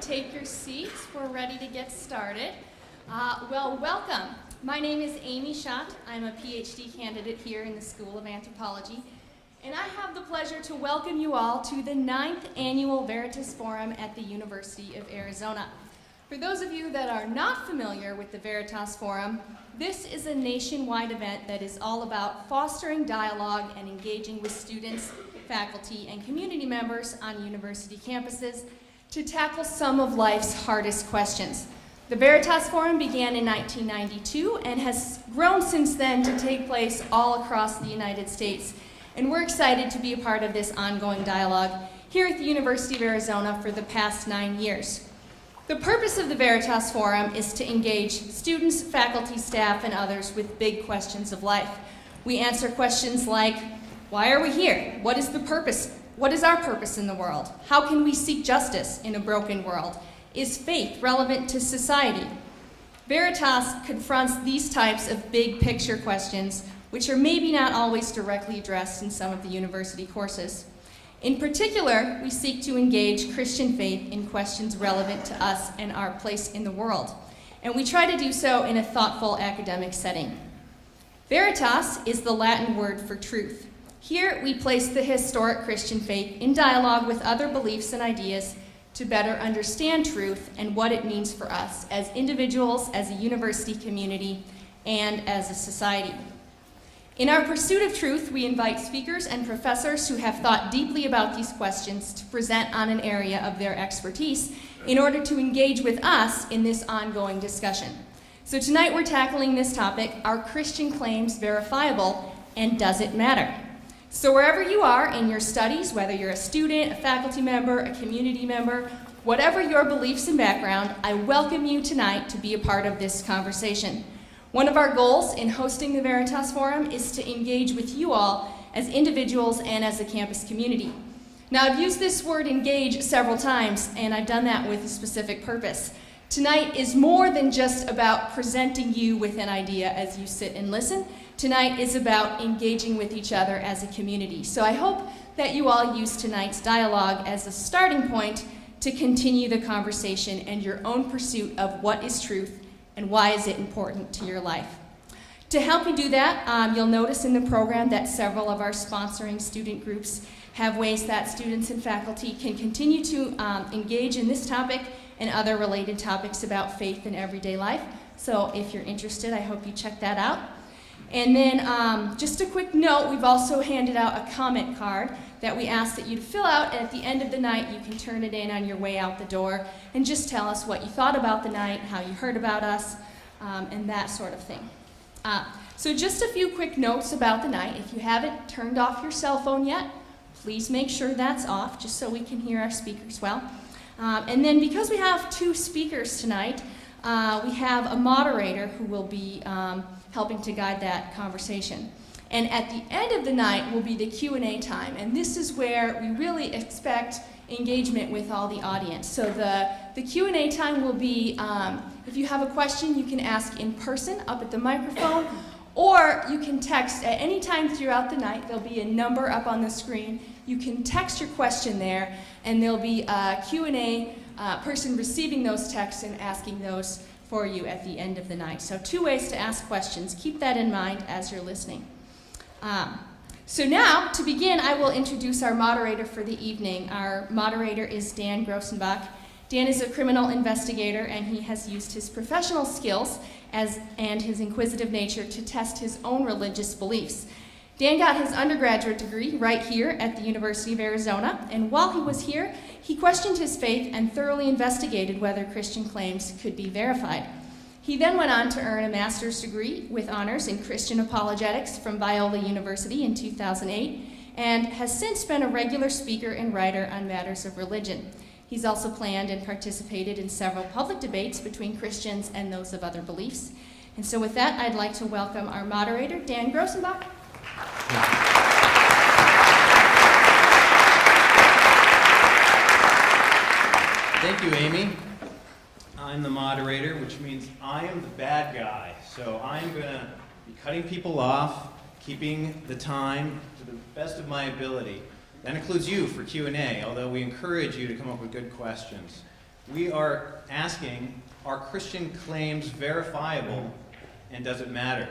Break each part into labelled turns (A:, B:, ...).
A: take your seats. We're ready to get started. Welcome. My name is Amy Schott. I'm a PhD candidate here in the School of Anthropology, and I have the pleasure to welcome you all to the 9th Annual Veritas Forum at the University of Arizona. For those of you that are not familiar with the Veritas Forum, this is a nationwide event that is all about fostering dialogue and engaging with students, faculty, and community members on university campuses to tackle some of life's hardest questions. The Veritas Forum began in 1992 and has grown since then to take place all across the United States. And we're excited to be a part of this ongoing dialogue here at the University of Arizona for the past 9 years. The purpose of the Veritas Forum is to engage students, faculty, staff, and others with big questions of life. We answer questions like, why are we here? What is the purpose? What is our purpose in the world? How can we seek justice in a broken world? Is faith relevant to society? Veritas confronts these types of big picture questions, which are maybe not always directly addressed in some of the university courses. In particular, we seek to engage Christian faith in questions relevant to us and our place in the world. And we try to do so in a thoughtful academic setting. Veritas is the Latin word for truth. Here, we place the historic Christian faith in dialogue with other beliefs and ideas to better understand truth and what it means for us as individuals, as a university community, and as a society. In our pursuit of truth, we invite speakers and professors who have thought deeply about these questions to present on an area of their expertise in order to engage with us in this ongoing discussion. So tonight we're tackling this topic, are Christian claims verifiable, and does it matter? So wherever you are in your studies, whether you're a student, a faculty member, a community member, whatever your beliefs and background, I welcome you tonight to be a part of this conversation. One of our goals in hosting the Veritas Forum is to engage with you all as individuals and as a campus community. Now, I've used this word engage several times, and I've done that with a specific purpose. Tonight is more than just about presenting you with an idea as you sit and listen. Tonight is about engaging with each other as a community. So I hope that you all use tonight's dialogue as a starting point to continue the conversation and your own pursuit of what is truth and why is it important to your life. To help you do that, you'll notice in the program that several of our sponsoring student groups have ways that students and faculty can continue to engage in this topic and other related topics about faith in everyday life. So if you're interested, I hope you check that out. And then just a quick note, we've also handed out a comment card that we ask that you to fill out, and at the end of the night you can turn it in on your way out the door and just tell us what you thought about the night, how you heard about us, and that sort of thing. So just a few quick notes about the night. If you haven't turned off your cell phone yet, please make sure that's off just so we can hear our speakers well. And then because we have 2 speakers tonight, we have a moderator who will be helping to guide that conversation. And at the end of the night will be the Q&A time, and this is where we really expect engagement with all the audience. So the Q&A time will be, if you have a question, you can ask in person up at the microphone, or you can text at any time throughout the night. There'll be a number up on the screen. You can text your question there, and there'll be a Q&A person receiving those texts and asking those for you at the end of the night. So 2 ways to ask questions. Keep that in mind as you're listening. So now, to begin, I will introduce our moderator for the evening. Our moderator is Dan Grossenbach. Dan is a criminal investigator, and he has used his professional skills and his inquisitive nature to test his own religious beliefs. Dan got his undergraduate degree right here at the University of Arizona, and while he was here, he questioned his faith and thoroughly investigated whether Christian claims could be verified. He then went on to earn a master's degree with honors in Christian apologetics from Biola University in 2008, and has since been a regular speaker and writer on matters of religion. He's also planned and participated in several public debates between Christians and those of other beliefs. And so with that, I'd like to welcome our moderator, Dan Grossenbach.
B: Thank you, Amy. I'm the moderator, which means I am the bad guy. So I'm going to be cutting people off, keeping the time to the best of my ability. That includes you for Q&A, although we encourage you to come up with good questions. We are asking, are Christian claims verifiable, and does it matter?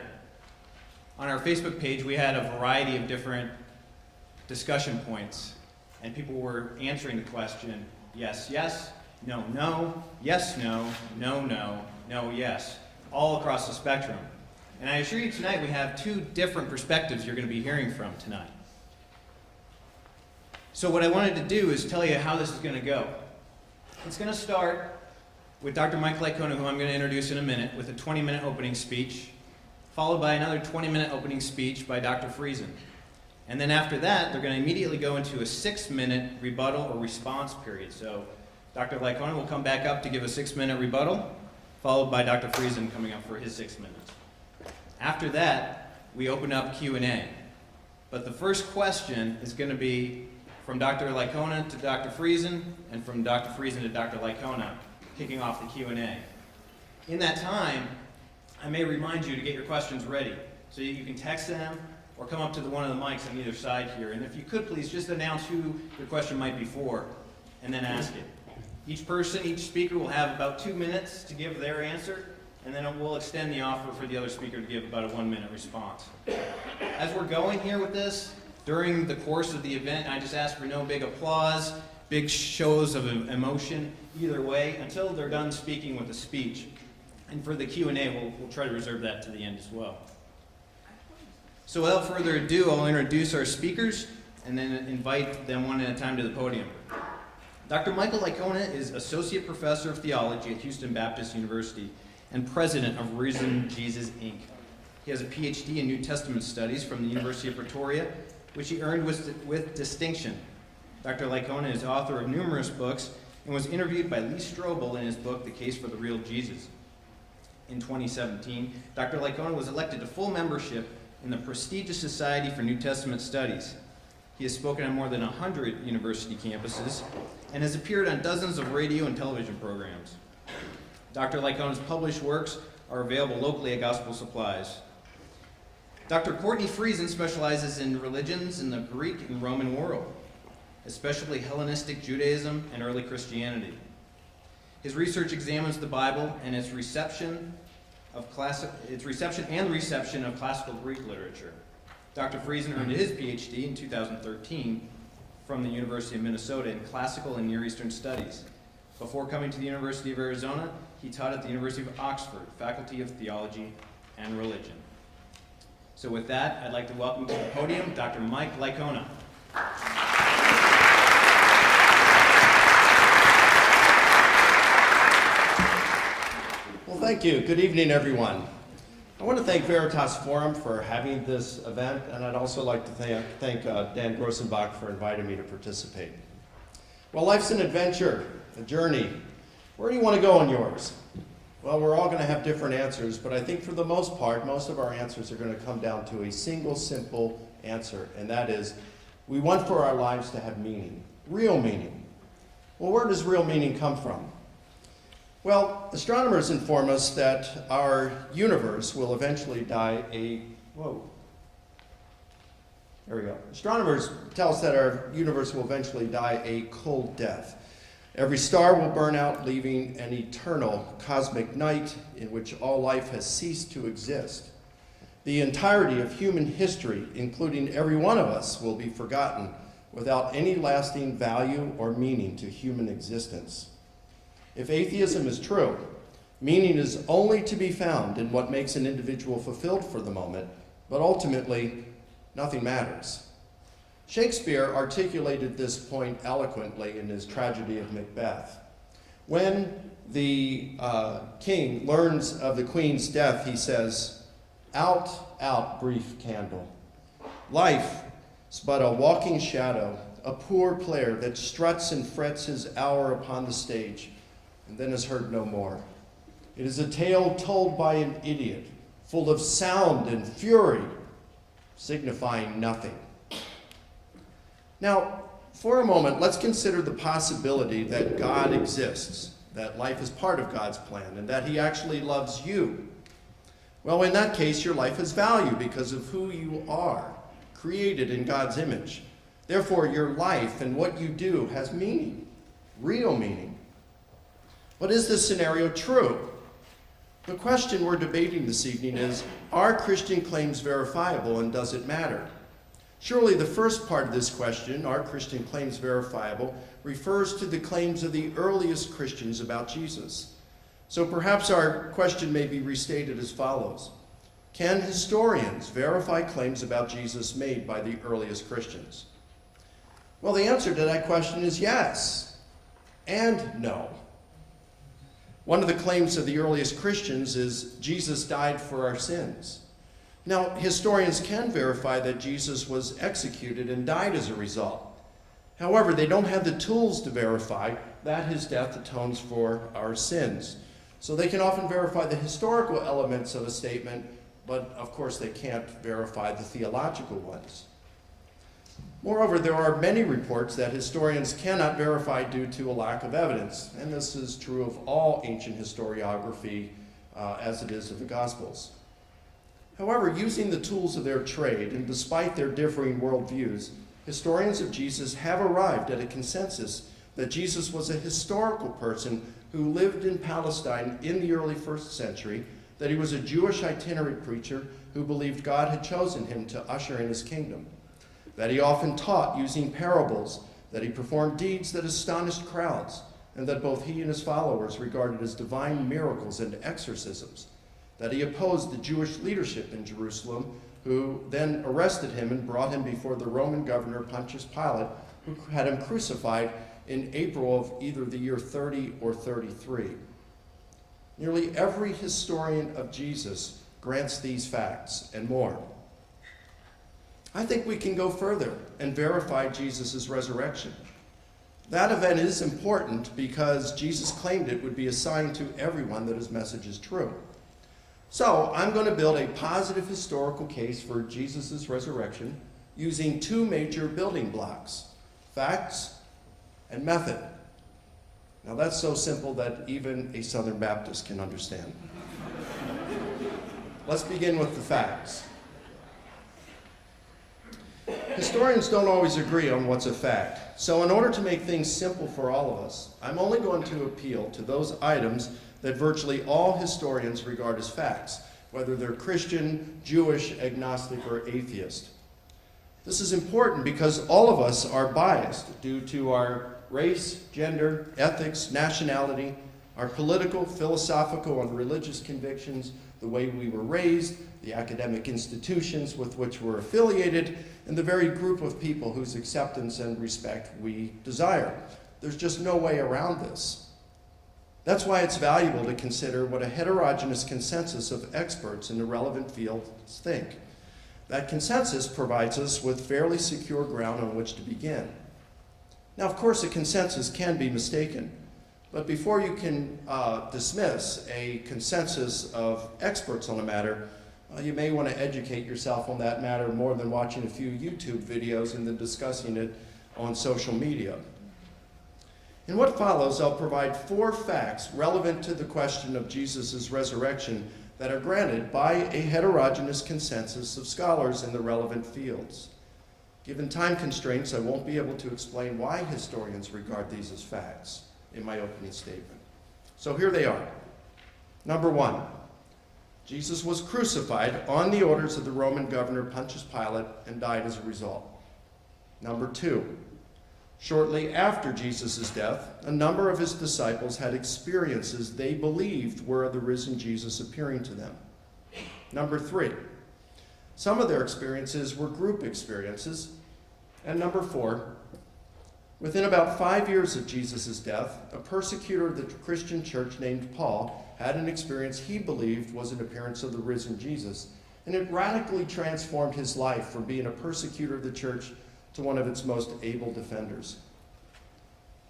B: On our Facebook page, we had a variety of different discussion points, and people were answering the question, yes, yes, no, no, yes, no, no, no, no, yes, all across the spectrum. And I assure you tonight we have two different perspectives you're going to be hearing from tonight. So what I wanted to do is tell you how this is going to go. It's going to start with Dr. Mike Licona, who I'm going to introduce in a minute, with a 20-minute opening speech, followed by another 20-minute opening speech by Dr. Friesen. And then after that, they're going to immediately go into a 6-minute rebuttal or response period. So Dr. Licona will come back up to give a 6-minute rebuttal, followed by Dr. Friesen coming up for his 6 minutes. After that, we open up Q&A. But the first question is going to be from Dr. Licona to Dr. Friesen, and from Dr. Friesen to Dr. Licona, kicking off the Q&A. In that time, I may remind you to get your questions ready, so you can text them or come up to one of the mics on either side here. And if you could, please just announce who your question might be for, and then ask it. Each speaker will have about 2 minutes to give their answer, and then we'll extend the offer for the other speaker to give about a 1-minute response. As we're going here with this, during the course of the event, I just ask for no big applause, big shows of emotion, either way, until they're done speaking with the speech. And for the Q&A, we'll try to reserve that to the end as well. So without further ado, I'll introduce our speakers and then invite them one at a time to the podium. Dr. Michael Licona is Associate Professor of Theology at Houston Baptist University and President of Risen Jesus, Inc. He has a PhD in New Testament Studies from the University of Pretoria, which he earned with distinction. Dr. Licona is author of numerous books and was interviewed by Lee Strobel in his book, The Case for the Real Jesus. In 2017, Dr. Licona was elected to full membership in the prestigious Society for New Testament Studies. He has spoken on more than 100 university campuses and has appeared on dozens of radio and television programs. Dr. Licona's published works are available locally at Gospel Supplies. Dr. Courtney Friesen specializes in religions in the Greek and Roman world, especially Hellenistic Judaism and early Christianity. His research examines the Bible and its reception and reception of classical Greek literature. Dr. Friesen earned his PhD in 2013 from the University of Minnesota in Classical and Near Eastern Studies. Before coming to the University of Arizona, he taught at the University of Oxford, Faculty of Theology and Religion. So with that, I'd like to welcome to the podium Dr. Mike Licona.
C: Well, thank you. Good evening, everyone. I want to thank Veritas Forum for having this event, and I'd also like to thank Dan Grossenbach for inviting me to participate. Well, life's an adventure, a journey. Where do you want to go in yours? Well, we're all going to have different answers, but I think for the most part, most of our answers are going to come down to a single, simple answer, and that is, we want for our lives to have meaning, real meaning. Well, where does real meaning come from? Well, astronomers inform us that our universe will eventually die Astronomers tell us that our universe will eventually die a cold death. Every star will burn out, leaving an eternal cosmic night in which all life has ceased to exist. The entirety of human history, including every one of us, will be forgotten without any lasting value or meaning to human existence. If atheism is true, meaning is only to be found in what makes an individual fulfilled for the moment, but ultimately, nothing matters. Shakespeare articulated this point eloquently in his tragedy of Macbeth. When the king learns of the queen's death, he says, "Out, out, brief candle. Life is but a walking shadow, a poor player that struts and frets his hour upon the stage, and then is heard no more. It is a tale told by an idiot, full of sound and fury, signifying nothing." Now, for a moment, let's consider the possibility that God exists, that life is part of God's plan, and that he actually loves you. Well, in that case, your life has value because of who you are, created in God's image. Therefore, your life and what you do has meaning, real meaning. But is this scenario true? The question we're debating this evening is, are Christian claims verifiable and does it matter? Surely the first part of this question, are Christian claims verifiable, refers to the claims of the earliest Christians about Jesus. So perhaps our question may be restated as follows. Can historians verify claims about Jesus made by the earliest Christians? Well, the answer to that question is yes and no. One of the claims of the earliest Christians is Jesus died for our sins. Now, historians can verify that Jesus was executed and died as a result. However, they don't have the tools to verify that his death atones for our sins. So they can often verify the historical elements of a statement, but of course they can't verify the theological ones. Moreover, there are many reports that historians cannot verify due to a lack of evidence, and this is true of all ancient historiography as it is of the Gospels. However, using the tools of their trade, and despite their differing worldviews, historians of Jesus have arrived at a consensus that Jesus was a historical person who lived in Palestine in the early 1st century, that he was a Jewish itinerant preacher who believed God had chosen him to usher in his kingdom, that he often taught using parables, that he performed deeds that astonished crowds, and that both he and his followers regarded as divine miracles and exorcisms, that he opposed the Jewish leadership in Jerusalem, who then arrested him and brought him before the Roman governor Pontius Pilate, who had him crucified in April of either the year 30 or 33. Nearly every historian of Jesus grants these facts and more. I think we can go further and verify Jesus' resurrection. That event is important because Jesus claimed it would be a sign to everyone that his message is true. So I'm going to build a positive historical case for Jesus' resurrection using two major building blocks, facts and method. Now that's so simple that even a Southern Baptist can understand. Let's begin with the facts. Historians don't always agree on what's a fact. So in order to make things simple for all of us, I'm only going to appeal to those items that virtually all historians regard as facts, whether they're Christian, Jewish, agnostic, or atheist. This is important because all of us are biased due to our race, gender, ethics, nationality, our political, philosophical, and religious convictions, the way we were raised, the academic institutions with which we're affiliated, and the very group of people whose acceptance and respect we desire. There's just no way around this. That's why it's valuable to consider what a heterogeneous consensus of experts in the relevant fields think. That consensus provides us with fairly secure ground on which to begin. Now, of course, a consensus can be mistaken, but before you can dismiss a consensus of experts on a matter, you may want to educate yourself on that matter more than watching a few YouTube videos and then discussing it on social media. In what follows, I'll provide 4 facts relevant to the question of Jesus' resurrection that are granted by a heterogeneous consensus of scholars in the relevant fields. Given time constraints, I won't be able to explain why historians regard these as facts in my opening statement. So here they are. Number 1, Jesus was crucified on the orders of the Roman governor Pontius Pilate and died as a result. Number 2, shortly after Jesus' death, a number of his disciples had experiences they believed were the risen Jesus appearing to them. Number 3, some of their experiences were group experiences. And number 4, within about 5 years of Jesus' death, a persecutor of the Christian church named Paul had an experience he believed was an appearance of the risen Jesus, and it radically transformed his life from being a persecutor of the church to one of its most able defenders.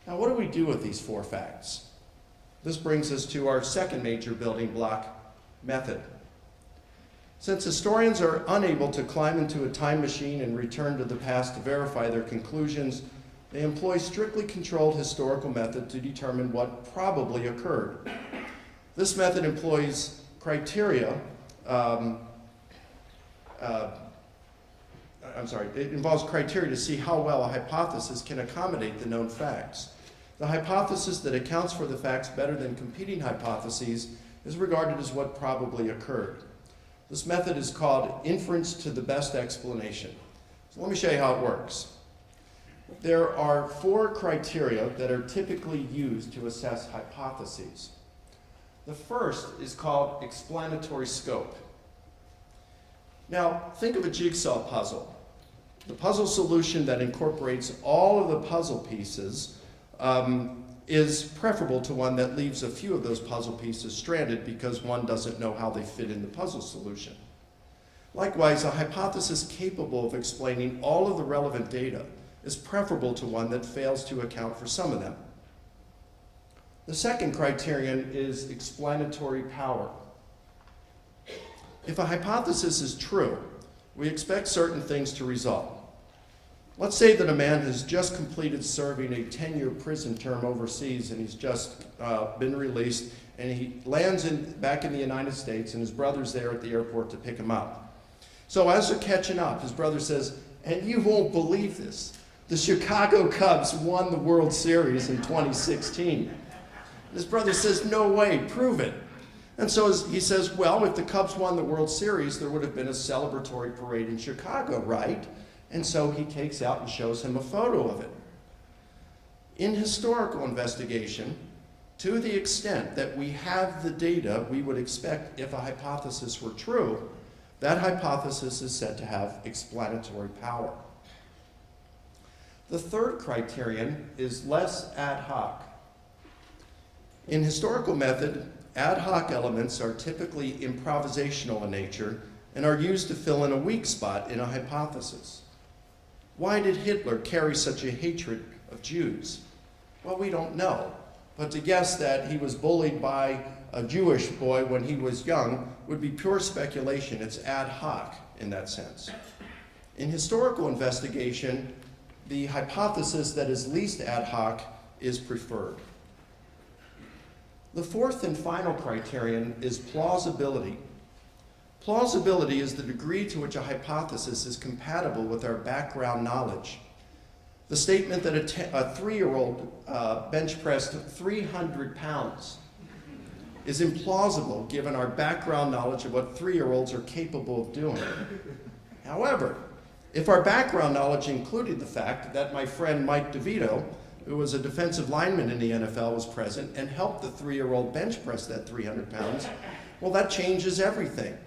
C: Now, what do we do with these 4 facts? This brings us to our second major building block, method. Since historians are unable to climb into a time machine and return to the past to verify their conclusions, they employ strictly controlled historical method to determine what probably occurred. This method employs criteria, it involves criteria to see how well a hypothesis can accommodate the known facts. The hypothesis that accounts for the facts better than competing hypotheses is regarded as what probably occurred. This method is called inference to the best explanation. So let me show you how it works. There are 4 criteria that are typically used to assess hypotheses. The first is called explanatory scope. Now, think of a jigsaw puzzle. The puzzle solution that incorporates all of the puzzle pieces is preferable to one that leaves a few of those puzzle pieces stranded because one doesn't know how they fit in the puzzle solution. Likewise, a hypothesis capable of explaining all of the relevant data is preferable to one that fails to account for some of them. The second criterion is explanatory power. If a hypothesis is true, we expect certain things to result. Let's say that a man has just completed serving a 10-year prison term overseas and he's just been released, and he lands back in the United States and his brother's there at the airport to pick him up. So as they're catching up, his brother says, "And you won't believe this, the Chicago Cubs won the World Series in 2016. His brother says, "No way, prove it." And so he says, "Well, if the Cubs won the World Series, there would have been a celebratory parade in Chicago, right?" And so he takes out and shows him a photo of it. In historical investigation, to the extent that we have the data we would expect if a hypothesis were true, that hypothesis is said to have explanatory power. The third criterion is less ad hoc. In historical method, ad hoc elements are typically improvisational in nature and are used to fill in a weak spot in a hypothesis. Why did Hitler carry such a hatred of Jews? Well, we don't know, but to guess that he was bullied by a Jewish boy when he was young would be pure speculation. It's ad hoc in that sense. In historical investigation, the hypothesis that is least ad hoc is preferred. The fourth and final criterion is plausibility. Plausibility is the degree to which a hypothesis is compatible with our background knowledge. The statement that a 3-year-old bench pressed 300 pounds is implausible given our background knowledge of what 3-year-olds are capable of doing. However, if our background knowledge included the fact that my friend Mike DeVito, who was a defensive lineman in the NFL, was present and helped the 3-year-old bench press that 300 pounds, well, that changes everything.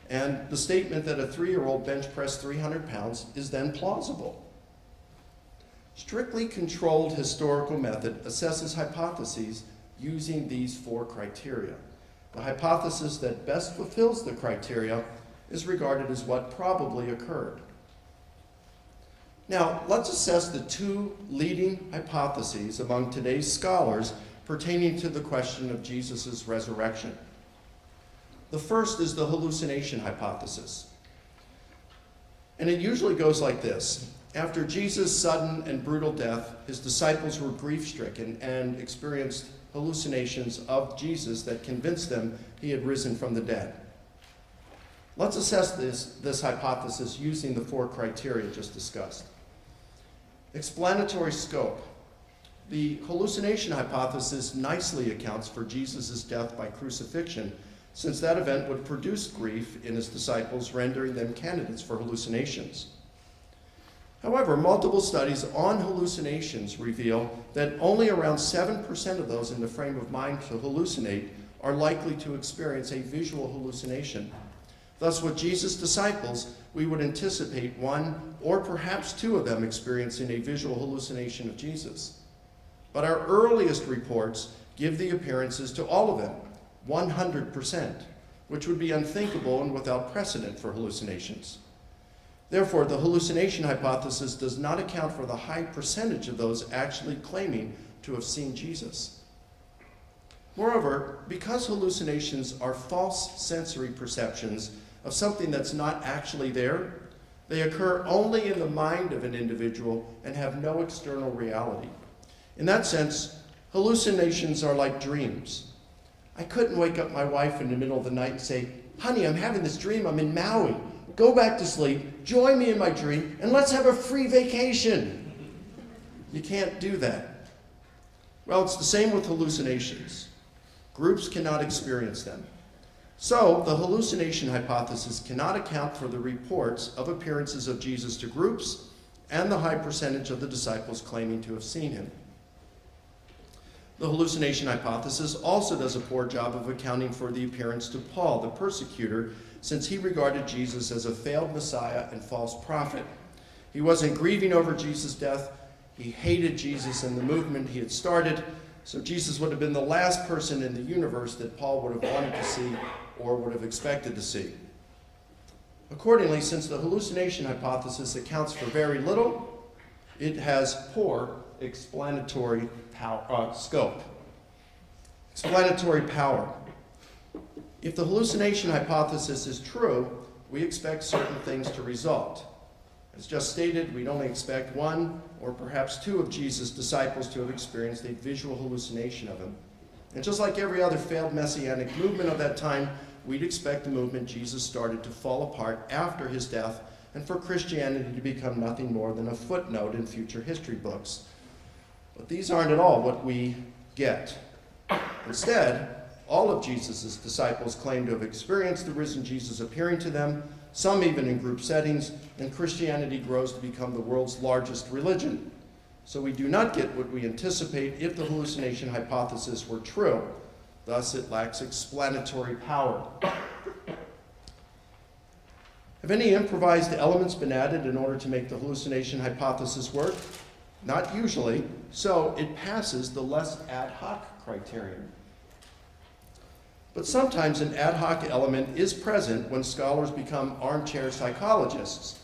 C: And the statement that a 3-year-old bench pressed 300 pounds is then plausible. Strictly controlled historical method assesses hypotheses using these 4 criteria. The hypothesis that best fulfills the criteria is regarded as what probably occurred. Now, let's assess the 2 leading hypotheses among today's scholars pertaining to the question of Jesus' resurrection. The first is the hallucination hypothesis. And it usually goes like this. After Jesus' sudden and brutal death, his disciples were grief-stricken and experienced hallucinations of Jesus that convinced them he had risen from the dead. Let's assess this hypothesis using the 4 criteria just discussed. Explanatory scope. The hallucination hypothesis nicely accounts for Jesus' death by crucifixion, since that event would produce grief in his disciples, rendering them candidates for hallucinations. However, multiple studies on hallucinations reveal that only around 7% of those in the frame of mind to hallucinate are likely to experience a visual hallucination. Thus, with Jesus' disciples, we would anticipate 1 or perhaps 2 of them experiencing a visual hallucination of Jesus. But our earliest reports give the appearances to all of them, 100%, which would be unthinkable and without precedent for hallucinations. Therefore, the hallucination hypothesis does not account for the high percentage of those actually claiming to have seen Jesus. Moreover, because hallucinations are false sensory perceptions of something that's not actually there, they occur only in the mind of an individual and have no external reality. In that sense, hallucinations are like dreams. I couldn't wake up my wife in the middle of the night and say, "Honey, I'm having this dream, I'm in Maui. Go back to sleep, join me in my dream, and let's have a free vacation." You can't do that. Well, it's the same with hallucinations. Groups cannot experience them. So, the hallucination hypothesis cannot account for the reports of appearances of Jesus to groups and the high percentage of the disciples claiming to have seen him. The hallucination hypothesis also does a poor job of accounting for the appearance to Paul, the persecutor, since he regarded Jesus as a failed Messiah and false prophet. He wasn't grieving over Jesus' death. He hated Jesus and the movement he had started, so Jesus would have been the last person in the universe that Paul would have wanted to see or would have expected to see. Accordingly, since the hallucination hypothesis accounts for very little, it has poor explanatory scope. Explanatory power. If the hallucination hypothesis is true, we expect certain things to result. As just stated, we'd only expect one or perhaps two of Jesus' disciples to have experienced a visual hallucination of him. And just like every other failed messianic movement of that time, we'd expect the movement Jesus started to fall apart after his death and for Christianity to become nothing more than a footnote in future history books. But these aren't at all what we get. Instead, all of Jesus' disciples claim to have experienced the risen Jesus appearing to them, some even in group settings, and Christianity grows to become the world's largest religion. So we do not get what we anticipate if the hallucination hypothesis were true. Thus, it lacks explanatory power. Have any improvised elements been added in order to make the hallucination hypothesis work? Not usually, so it passes the less ad hoc criterion. But sometimes an ad hoc element is present when scholars become armchair psychologists.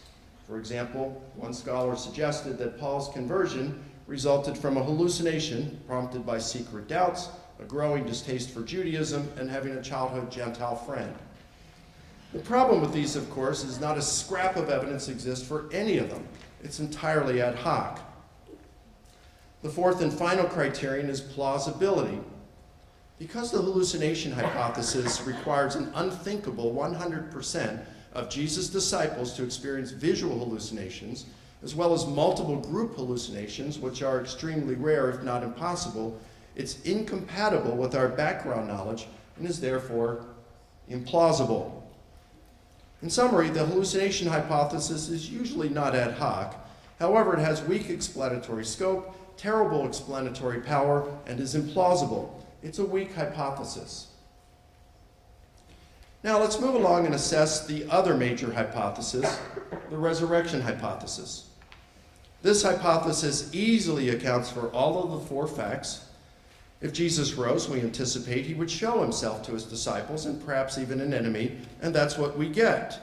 C: For example, one scholar suggested that Paul's conversion resulted from a hallucination prompted by secret doubts, a growing distaste for Judaism, and having a childhood Gentile friend. The problem with these, of course, is not a scrap of evidence exists for any of them. It's entirely ad hoc. The fourth and final criterion is plausibility. Because the hallucination hypothesis requires an unthinkable 100% of Jesus' disciples to experience visual hallucinations, as well as multiple group hallucinations, which are extremely rare if not impossible, it's incompatible with our background knowledge and is therefore implausible. In summary, the hallucination hypothesis is usually not ad hoc. However, it has weak explanatory scope, terrible explanatory power, and is implausible. It's a weak hypothesis. Now let's move along and assess the other major hypothesis, the resurrection hypothesis. This hypothesis easily accounts for all of the four facts. If Jesus rose, we anticipate he would show himself to his disciples and perhaps even an enemy, and that's what we get.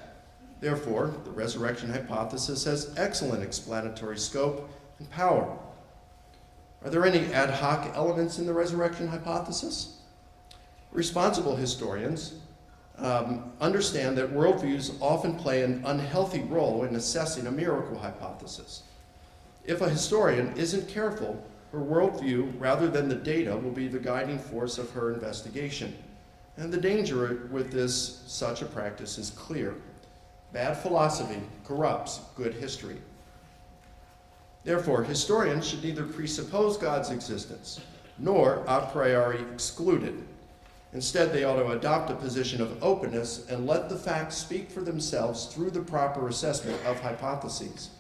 C: Therefore, the resurrection hypothesis has excellent explanatory scope and power. Are there any ad hoc elements in the resurrection hypothesis? Responsible historians understand that worldviews often play an unhealthy role in assessing a miracle hypothesis. If a historian isn't careful, her worldview, rather than the data, will be the guiding force of her investigation. And the danger with such a practice is clear. Bad philosophy corrupts good history. Therefore, historians should neither presuppose God's existence nor a priori exclude it. Instead, they ought to adopt a position of openness and let the facts speak for themselves through the proper assessment of hypotheses.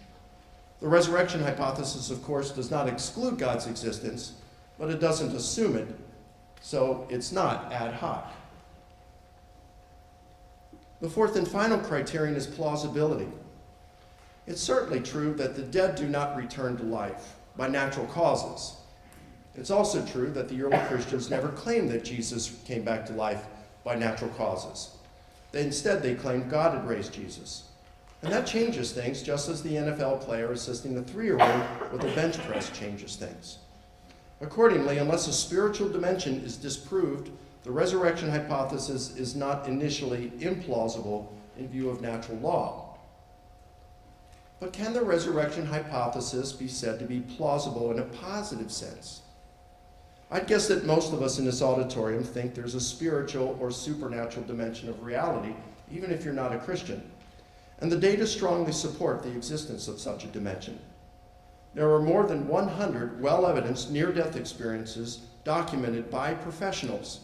C: The resurrection hypothesis, of course, does not exclude God's existence, but it doesn't assume it, so it's not ad hoc. The fourth and final criterion is plausibility. It's certainly true that the dead do not return to life by natural causes. It's also true that the early Christians never claimed that Jesus came back to life by natural causes. Instead, they claimed God had raised Jesus. And that changes things, just as the NFL player assisting the 3-year-old with a bench press changes things. Accordingly, unless a spiritual dimension is disproved, the resurrection hypothesis is not initially implausible in view of natural law. But can the resurrection hypothesis be said to be plausible in a positive sense? I'd guess that most of us in this auditorium think there's a spiritual or supernatural dimension of reality, even if you're not a Christian. And the data strongly support the existence of such a dimension. There are more than 100 well-evidenced near-death experiences documented by professionals.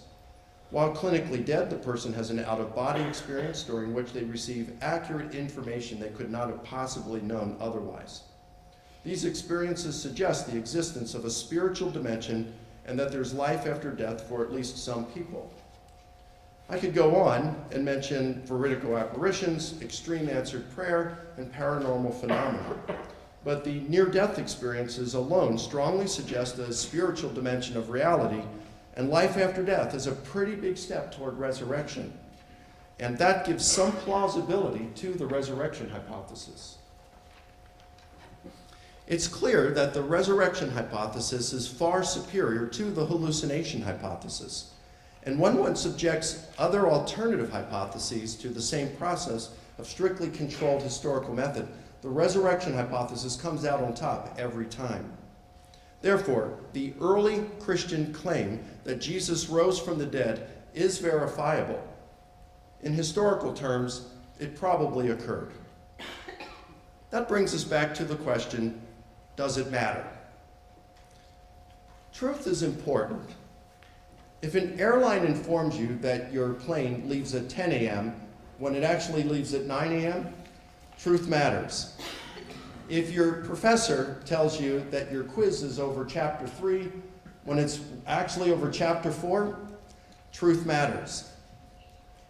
C: While clinically dead, the person has an out-of-body experience during which they receive accurate information they could not have possibly known otherwise. These experiences suggest the existence of a spiritual dimension and that there's life after death for at least some people. I could go on and mention veridical apparitions, extreme answered prayer, and paranormal phenomena. But the near-death experiences alone strongly suggest a spiritual dimension of reality, and life after death is a pretty big step toward resurrection. And that gives some plausibility to the resurrection hypothesis. It's clear that the resurrection hypothesis is far superior to the hallucination hypothesis. And when one subjects other alternative hypotheses to the same process of strictly controlled historical method, the resurrection hypothesis comes out on top every time. Therefore, the early Christian claim that Jesus rose from the dead is verifiable. In historical terms, it probably occurred. That brings us back to the question, does it matter? Truth is important. If an airline informs you that your plane leaves at 10 a.m. when it actually leaves at 9 a.m., truth matters. If your professor tells you that your quiz is over chapter 3 when it's actually over chapter 4, truth matters.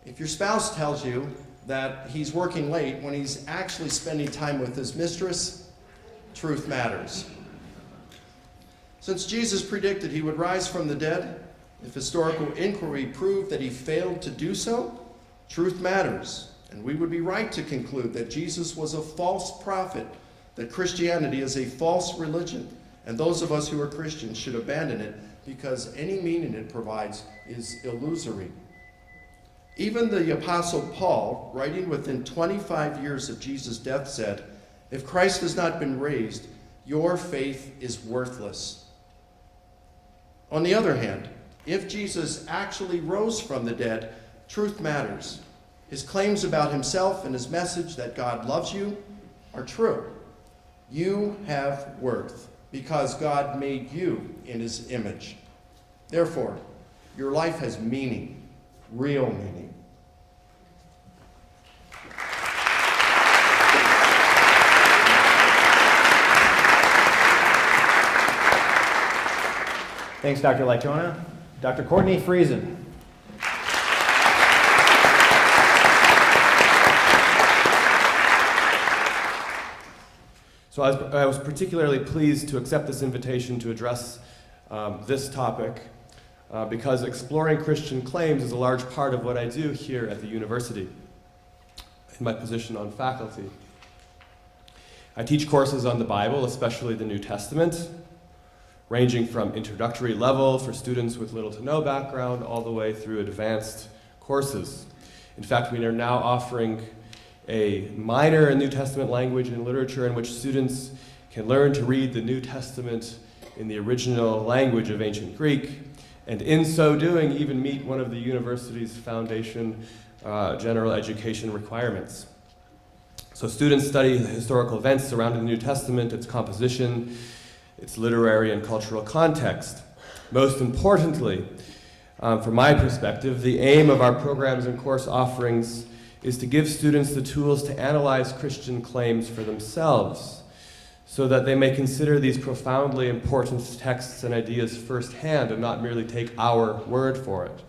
C: If your spouse tells you that he's working late when he's actually spending time with his mistress, truth matters. Since Jesus predicted he would rise from the dead, if historical inquiry proved that he failed to do so, truth matters. And we would be right to conclude that Jesus was a false prophet, that Christianity is a false religion, and those of us who are Christians should abandon it because any meaning it provides is illusory. Even the Apostle Paul, writing within 25 years of Jesus' death, said, "If Christ has not been raised, your faith is worthless." On the other hand, if Jesus actually rose from the dead, truth matters. His claims about himself and his message that God loves you are true. You have worth because God made you in his image. Therefore, your life has meaning, real meaning.
B: Thanks, Dr. Licona. Dr. Courtney Friesen.
D: So I was particularly pleased to accept this invitation to address this topic because exploring Christian claims is a large part of what I do here at the university in my position on faculty. I teach courses on the Bible, especially the New Testament, ranging from introductory level for students with little to no background all the way through advanced courses. In fact, we are now offering a minor in New Testament language and literature in which students can learn to read the New Testament in the original language of ancient Greek, and in so doing even meet one of the university's foundation general education requirements. So students study the historical events surrounding the New Testament, its composition, its literary and cultural context. Most importantly, from my perspective, the aim of our programs and course offerings is to give students the tools to analyze Christian claims for themselves so that they may consider these profoundly important texts and ideas firsthand and not merely take our word for it.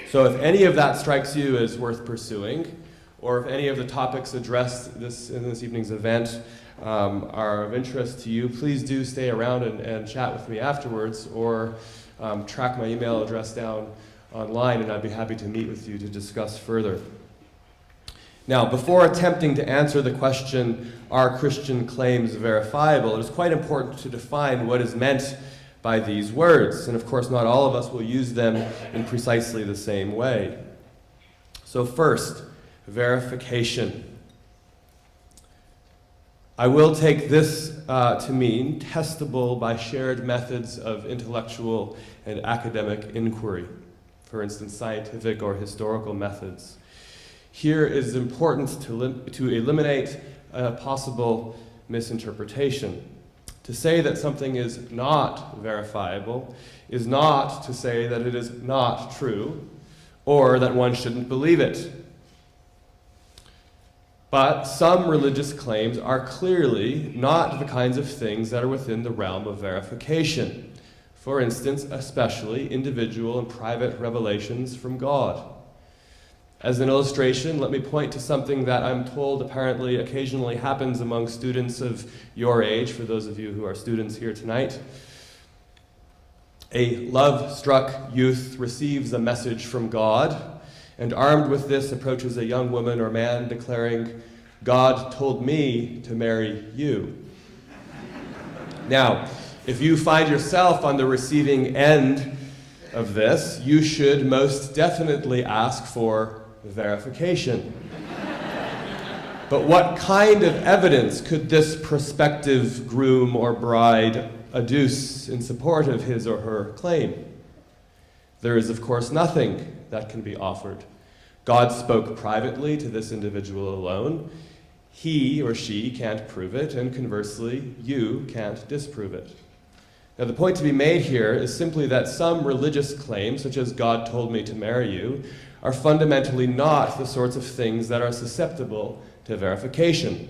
D: So if any of that strikes you as worth pursuing, or if any of the topics addressed in this evening's event are of interest to you, please do stay around and chat with me afterwards, or track my email address down online, and I'd be happy to meet with you to discuss further. Now, before attempting to answer the question, are Christian claims verifiable, it is quite important to define what is meant by these words. And of course, not all of us will use them in precisely the same way. So first, verification. I will take this to mean testable by shared methods of intellectual and academic inquiry, for instance, scientific or historical methods. Here it is important to eliminate a possible misinterpretation. To say that something is not verifiable is not to say that it is not true, or that one shouldn't believe it. But some religious claims are clearly not the kinds of things that are within the realm of verification. For instance, especially individual and private revelations from God. As an illustration, let me point to something that I'm told apparently occasionally happens among students of your age, for those of you who are students here tonight. A love-struck youth receives a message from God, and armed with this approaches a young woman or man declaring, "God told me to marry you." Now, if you find yourself on the receiving end of this, you should most definitely ask for verification. But what kind of evidence could this prospective groom or bride adduce in support of his or her claim? There is, of course, nothing that can be offered. God spoke privately to this individual alone. He or she can't prove it, and conversely, you can't disprove it. Now, the point to be made here is simply that some religious claims, such as "God told me to marry you," are fundamentally not the sorts of things that are susceptible to verification.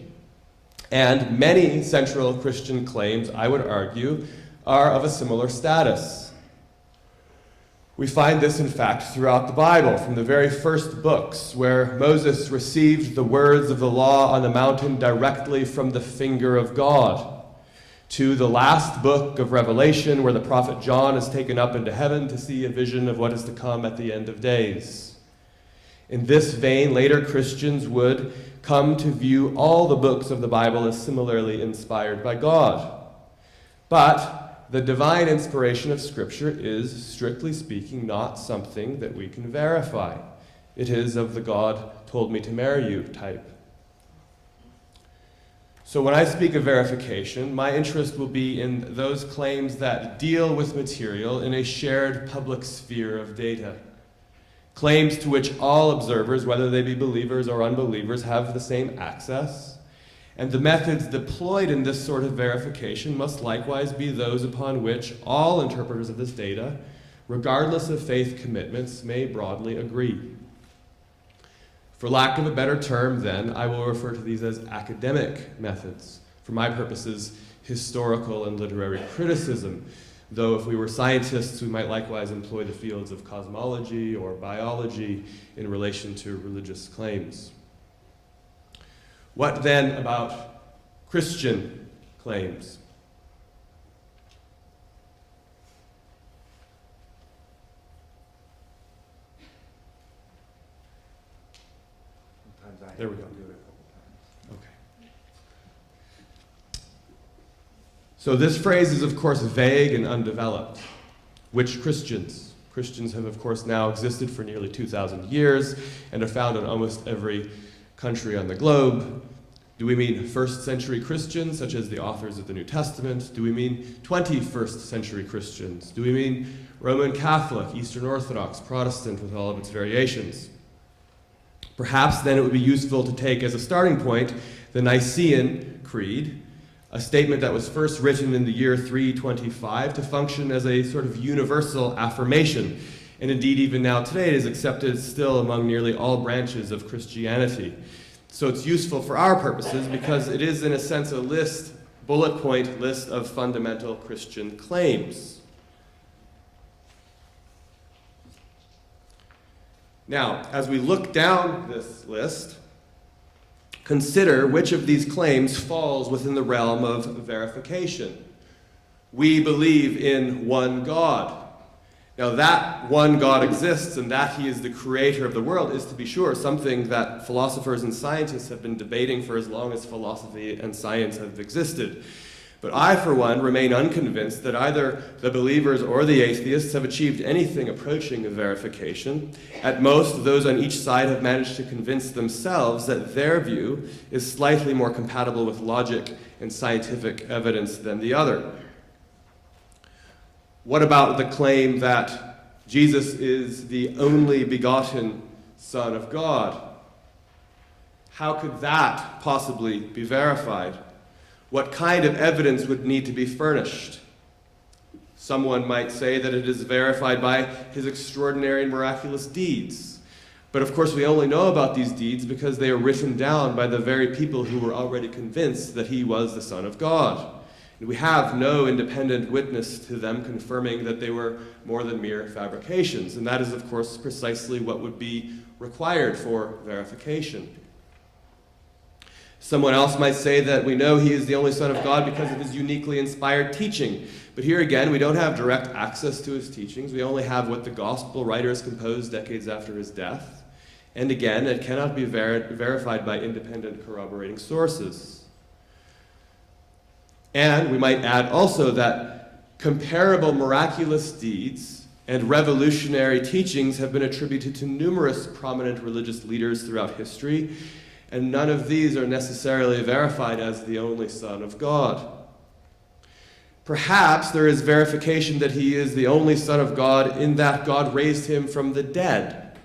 D: And many central Christian claims, I would argue, are of a similar status. We find this, in fact, throughout the Bible, from the very first books, where Moses received the words of the law on the mountain directly from the finger of God, to the last book of Revelation, where the prophet John is taken up into heaven to see a vision of what is to come at the end of days. In this vein, later Christians would come to view all the books of the Bible as similarly inspired by God. But the divine inspiration of Scripture is, strictly speaking, not something that we can verify. It is of the "God told me to marry you" type. So when I speak of verification, my interest will be in those claims that deal with material in a shared public sphere of data. Claims to which all observers, whether they be believers or unbelievers, have the same access. And the methods deployed in this sort of verification must likewise be those upon which all interpreters of this data, regardless of faith commitments, may broadly agree. For lack of a better term, then, I will refer to these as academic methods. For my purposes, historical and literary criticism, though if we were scientists, we might likewise employ the fields of cosmology or biology in relation to religious claims. What then about Christian claims? There we go. Okay. So this phrase is, of course, vague and undeveloped. Which Christians? Christians have, of course, now existed for nearly 2,000 years and are found in almost every country on the globe. Do we mean first century Christians, such as the authors of the New Testament? Do we mean 21st century Christians? Do we mean Roman Catholic, Eastern Orthodox, Protestant, with all of its variations? Perhaps then it would be useful to take as a starting point the Nicene Creed, a statement that was first written in the year 325 to function as a sort of universal affirmation. And indeed, even now today, it is accepted still among nearly all branches of Christianity. So it's useful for our purposes because it is, in a sense, a list, bullet point list of fundamental Christian claims. Now, as we look down this list, consider which of these claims falls within the realm of verification. We believe in one God. Now, that one God exists and that he is the creator of the world is, to be sure, something that philosophers and scientists have been debating for as long as philosophy and science have existed. But I, for one, remain unconvinced that either the believers or the atheists have achieved anything approaching a verification. At most, those on each side have managed to convince themselves that their view is slightly more compatible with logic and scientific evidence than the other. What about the claim that Jesus is the only begotten Son of God? How could that possibly be verified? What kind of evidence would need to be furnished? Someone might say that it is verified by his extraordinary and miraculous deeds. But of course we only know about these deeds because they are written down by the very people who were already convinced that he was the Son of God. And we have no independent witness to them confirming that they were more than mere fabrications. And that is of course precisely what would be required for verification. Someone else might say that we know he is the only Son of God because of his uniquely inspired teaching. But here again, we don't have direct access to his teachings. We only have what the gospel writers composed decades after his death. And again, it cannot be verified by independent corroborating sources. And we might add also that comparable miraculous deeds and revolutionary teachings have been attributed to numerous prominent religious leaders throughout history, and none of these are necessarily verified as the only Son of God. Perhaps there is verification that he is the only Son of God in that God raised him from the dead.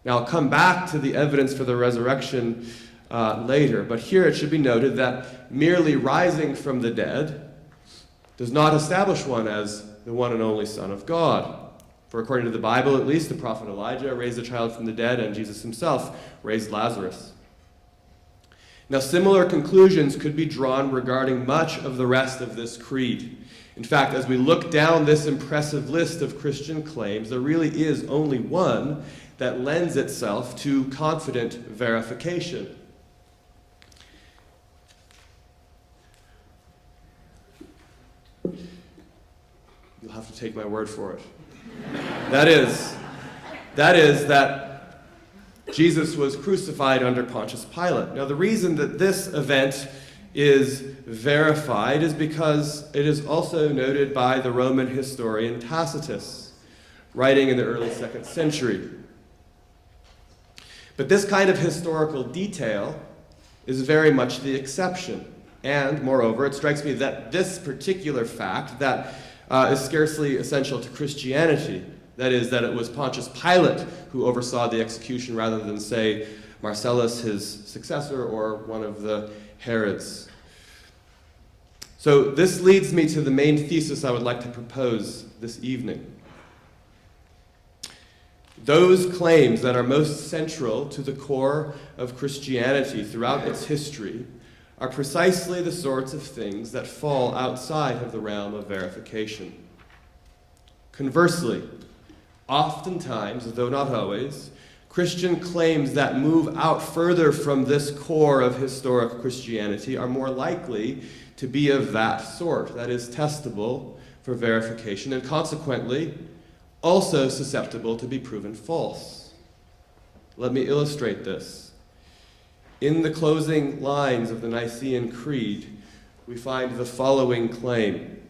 D: Now, I'll come back to the evidence for the resurrection later, but here it should be noted that merely rising from the dead does not establish one as the one and only Son of God. For according to the Bible, at least, the prophet Elijah raised a child from the dead, and Jesus himself raised Lazarus. Now, similar conclusions could be drawn regarding much of the rest of this creed. In fact, as we look down this impressive list of Christian claims, there really is only one that lends itself to confident verification. You'll have to take my word for it. That is that Jesus was crucified under Pontius Pilate. Now, the reason that this event is verified is because it is also noted by the Roman historian Tacitus, writing in the early 2nd century. But this kind of historical detail is very much the exception. And, moreover, it strikes me that this particular fact that is scarcely essential to Christianity, that is, that it was Pontius Pilate who oversaw the execution rather than, say, Marcellus, his successor, or one of the Herods. So this leads me to the main thesis I would like to propose this evening. Those claims that are most central to the core of Christianity throughout its history are precisely the sorts of things that fall outside of the realm of verification. Conversely, oftentimes, though not always, Christian claims that move out further from this core of historic Christianity are more likely to be of that sort, that is, testable for verification, and consequently, also susceptible to be proven false. Let me illustrate this. In the closing lines of the Nicene Creed, we find the following claim: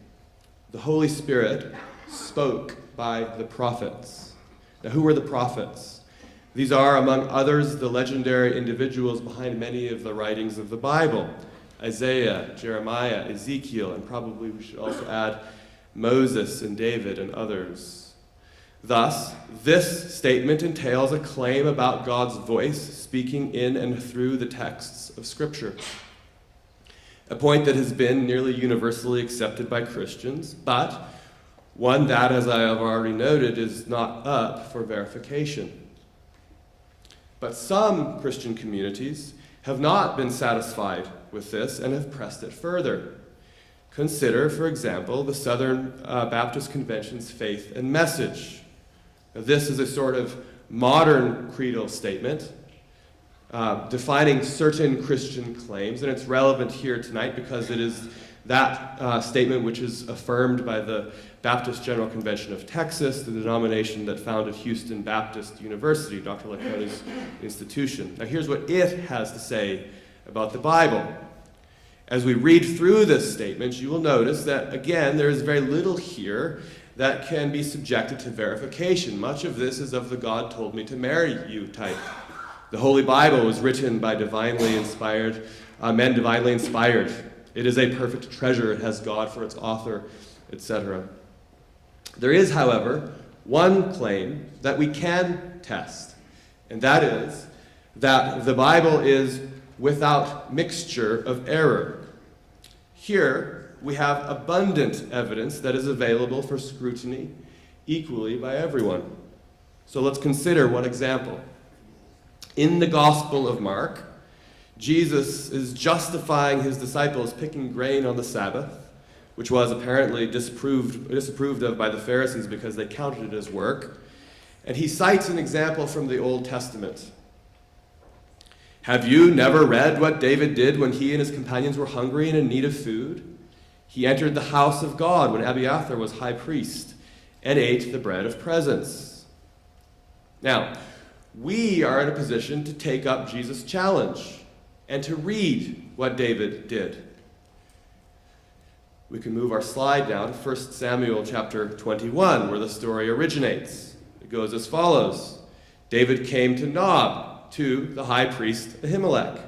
D: the Holy Spirit spoke by the prophets. Now, who were the prophets? These are, among others, the legendary individuals behind many of the writings of the Bible: Isaiah, Jeremiah, Ezekiel, and probably we should also add Moses and David and others. Thus, this statement entails a claim about God's voice speaking in and through the texts of Scripture. A point that has been nearly universally accepted by Christians, but one that, as I have already noted, is not up for verification. But some Christian communities have not been satisfied with this and have pressed it further. Consider, for example, the Southern Baptist Convention's Faith and Message. Now, this is a sort of modern creedal statement defining certain Christian claims, and it's relevant here tonight because it is that statement which is affirmed by the Baptist General Convention of Texas, the denomination that founded Houston Baptist University, Dr. Licona's institution. Now, here's what it has to say about the Bible. As we read through this statement, you will notice that, again, there is very little here that can be subjected to verification. Much of this is of the God told me to marry you type. The Holy Bible was written by divinely inspired men divinely inspired. It is a perfect treasure. It has God for its author, etc. There is, however, one claim that we can test, and that is that the Bible is without mixture of error. Here, we have abundant evidence that is available for scrutiny equally by everyone. So let's consider one example. In the Gospel of Mark, Jesus is justifying his disciples picking grain on the Sabbath, which was apparently disapproved of by the Pharisees because they counted it as work. And he cites an example from the Old Testament. Have you never read what David did when he and his companions were hungry and in need of food? He entered the house of God when Abiathar was high priest and ate the bread of presence. Now, we are in a position to take up Jesus' challenge and to read what David did. We can move our slide now to 1 Samuel chapter 21, where the story originates. It goes as follows. David came to Nob, to the high priest Ahimelech.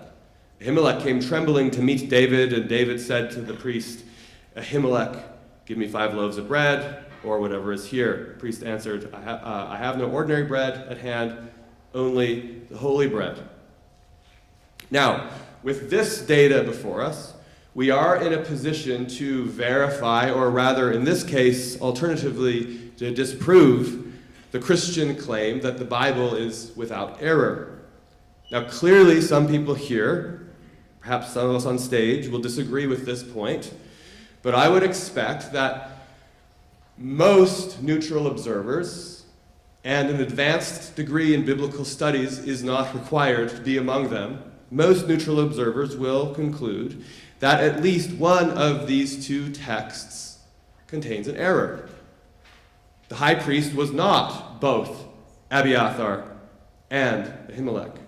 D: Ahimelech came trembling to meet David, and David said to the priest, Ahimelech, give me 5 loaves of bread, or whatever is here. The priest answered, I have no ordinary bread at hand, only the holy bread. Now, with this data before us, we are in a position to verify, or rather, in this case, alternatively, to disprove the Christian claim that the Bible is without error. Now, clearly, some people here, perhaps some of us on stage, will disagree with this point, but I would expect that most neutral observers, and an advanced degree in biblical studies is not required to be among them, most neutral observers will conclude that at least one of these two texts contains an error. The high priest was not both Abiathar and Ahimelech.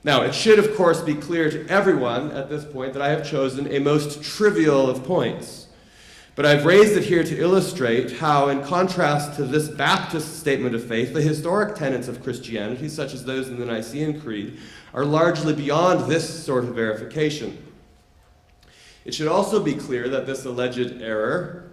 D: Now, it should, of course, be clear to everyone at this point that I have chosen a most trivial of points. But I've raised it here to illustrate how, in contrast to this Baptist statement of faith, the historic tenets of Christianity, such as those in the Nicene Creed, are largely beyond this sort of verification. It should also be clear that this alleged error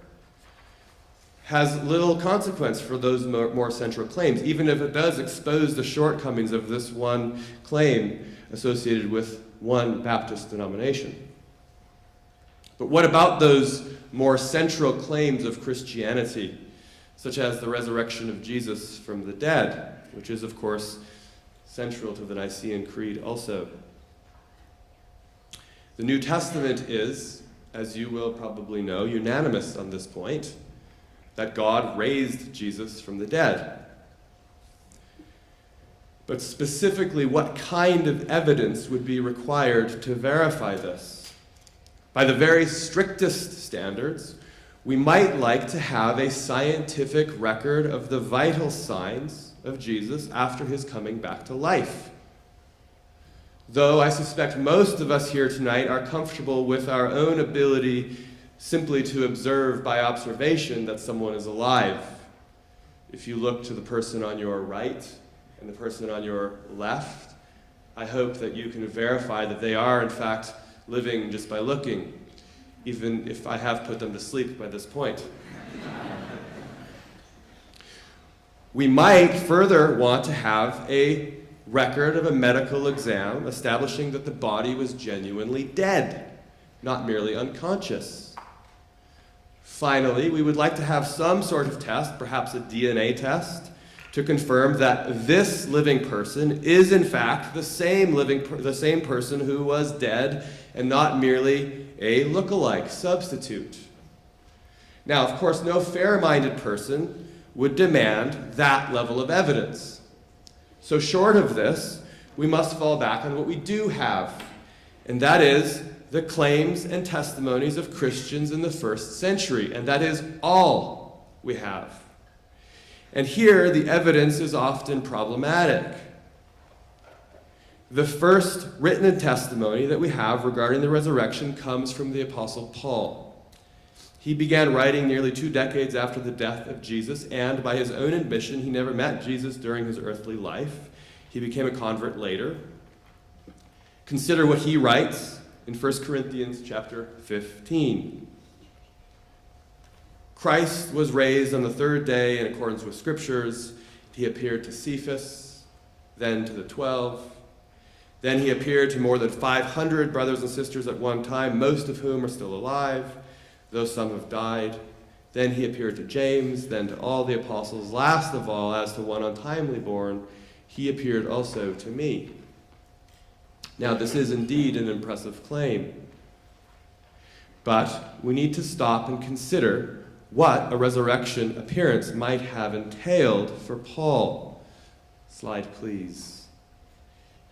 D: has little consequence for those more central claims, even if it does expose the shortcomings of this one claim associated with one Baptist denomination. But what about those more central claims of Christianity, such as the resurrection of Jesus from the dead, which is, of course, central to the Nicene Creed also? The New Testament is, as you will probably know, unanimous on this point, that God raised Jesus from the dead. But specifically, what kind of evidence would be required to verify this? By the very strictest standards, we might like to have a scientific record of the vital signs of Jesus after his coming back to life. Though I suspect most of us here tonight are comfortable with our own ability simply to observe by observation that someone is alive. If you look to the person on your right and the person on your left, I hope that you can verify that they are, in fact, living just by looking, even if I have put them to sleep by this point. We might further want to have a record of a medical exam establishing that the body was genuinely dead, not merely unconscious. Finally, we would like to have some sort of test, perhaps a DNA test, to confirm that this living person is in fact the same person who was dead and not merely a look-alike substitute. Now, of course, no fair-minded person would demand that level of evidence. So short of this, we must fall back on what we do have, and that is the claims and testimonies of Christians in the first century, and that is all we have. And here, the evidence is often problematic. The first written testimony that we have regarding the resurrection comes from the Apostle Paul. He began writing nearly 2 decades after the death of Jesus, and by his own admission, he never met Jesus during his earthly life. He became a convert later. Consider what he writes in 1 Corinthians chapter 15. Christ was raised on the 3rd day in accordance with Scriptures. He appeared to Cephas, then to the 12. Then he appeared to more than 500 brothers and sisters at one time, most of whom are still alive, though some have died. Then he appeared to James, then to all the apostles. Last of all, as to one untimely born, he appeared also to me. Now, this is indeed an impressive claim. But we need to stop and consider what a resurrection appearance might have entailed for Paul. Slide, please.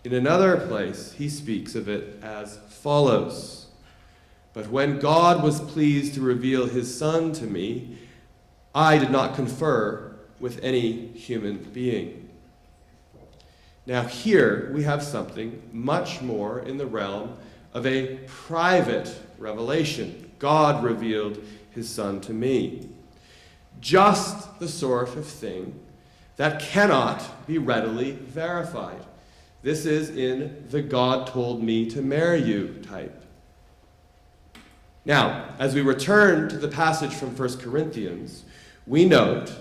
D: In another place, he speaks of it as follows. But when God was pleased to reveal his Son to me, I did not confer with any human being. Now here we have something much more in the realm of a private revelation. God revealed his Son to me. Just the sort of thing that cannot be readily verified. This is in the God told me to marry you type. Now, as we return to the passage from 1 Corinthians, we note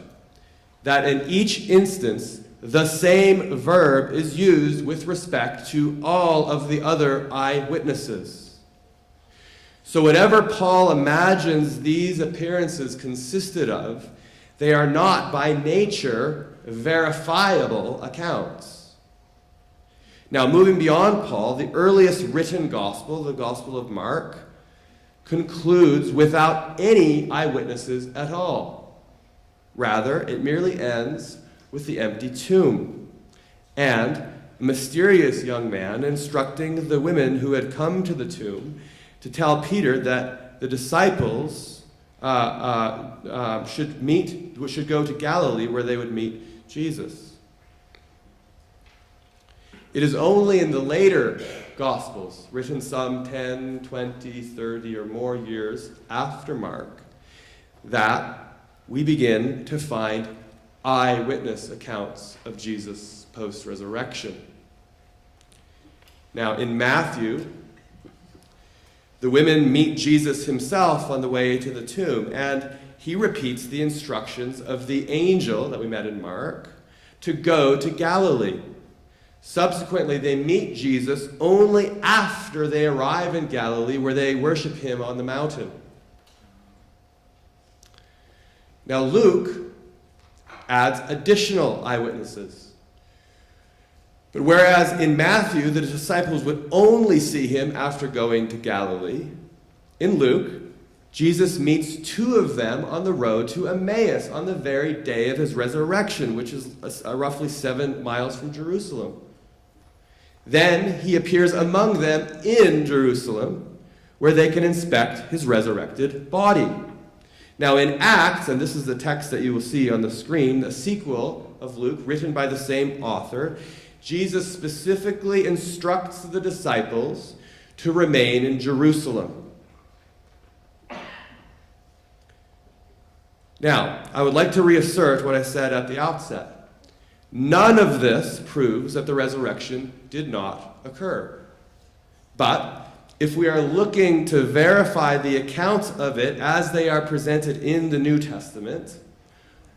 D: that in each instance, the same verb is used with respect to all of the other eyewitnesses. So whatever Paul imagines these appearances consisted of, they are not by nature verifiable accounts. Now, moving beyond Paul, the earliest written gospel, the Gospel of Mark, concludes without any eyewitnesses at all. Rather, it merely ends with the empty tomb and a mysterious young man instructing the women who had come to the tomb to tell Peter that the disciples should go to Galilee where they would meet Jesus. It is only in the later Gospels, written some 10, 20, 30 or more years after Mark, that we begin to find eyewitness accounts of Jesus' post-resurrection. Now, in Matthew, the women meet Jesus himself on the way to the tomb, and he repeats the instructions of the angel that we met in Mark to go to Galilee. Subsequently, they meet Jesus only after they arrive in Galilee, where they worship him on the mountain. Now, Luke adds additional eyewitnesses. But whereas in Matthew, the disciples would only see him after going to Galilee, in Luke, Jesus meets two of them on the road to Emmaus on the very day of his resurrection, which is roughly 7 miles from Jerusalem. Then he appears among them in Jerusalem, where they can inspect his resurrected body. Now in Acts, and this is the text that you will see on the screen, the sequel of Luke, written by the same author, Jesus specifically instructs the disciples to remain in Jerusalem. Now, I would like to reassert what I said at the outset. None of this proves that the resurrection did not occur. But if we are looking to verify the accounts of it as they are presented in the New Testament,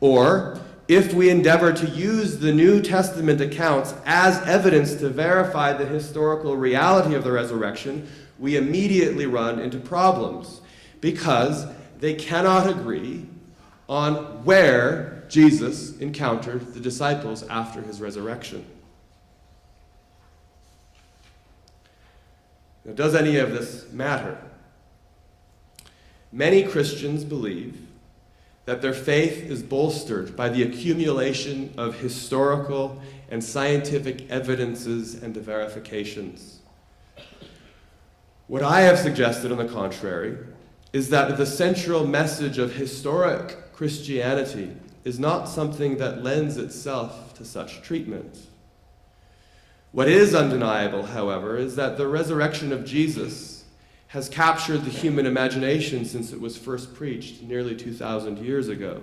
D: or if we endeavor to use the New Testament accounts as evidence to verify the historical reality of the resurrection, we immediately run into problems because they cannot agree on where Jesus encountered the disciples after his resurrection. Now, does any of this matter? Many Christians believe that their faith is bolstered by the accumulation of historical and scientific evidences and verifications. What I have suggested, on the contrary, is that the central message of historic Christianity is not something that lends itself to such treatment. What is undeniable, however, is that the resurrection of Jesus has captured the human imagination since it was first preached nearly 2,000 years ago.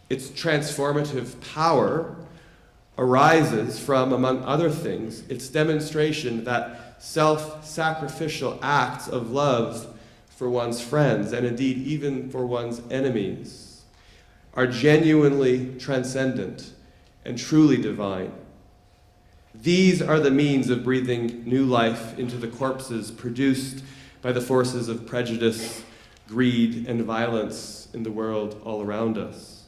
D: Its transformative power arises from, among other things, its demonstration that self-sacrificial acts of love for one's friends, and indeed even for one's enemies, are genuinely transcendent and truly divine. These are the means of breathing new life into the corpses produced by the forces of prejudice, greed, and violence in the world all around us.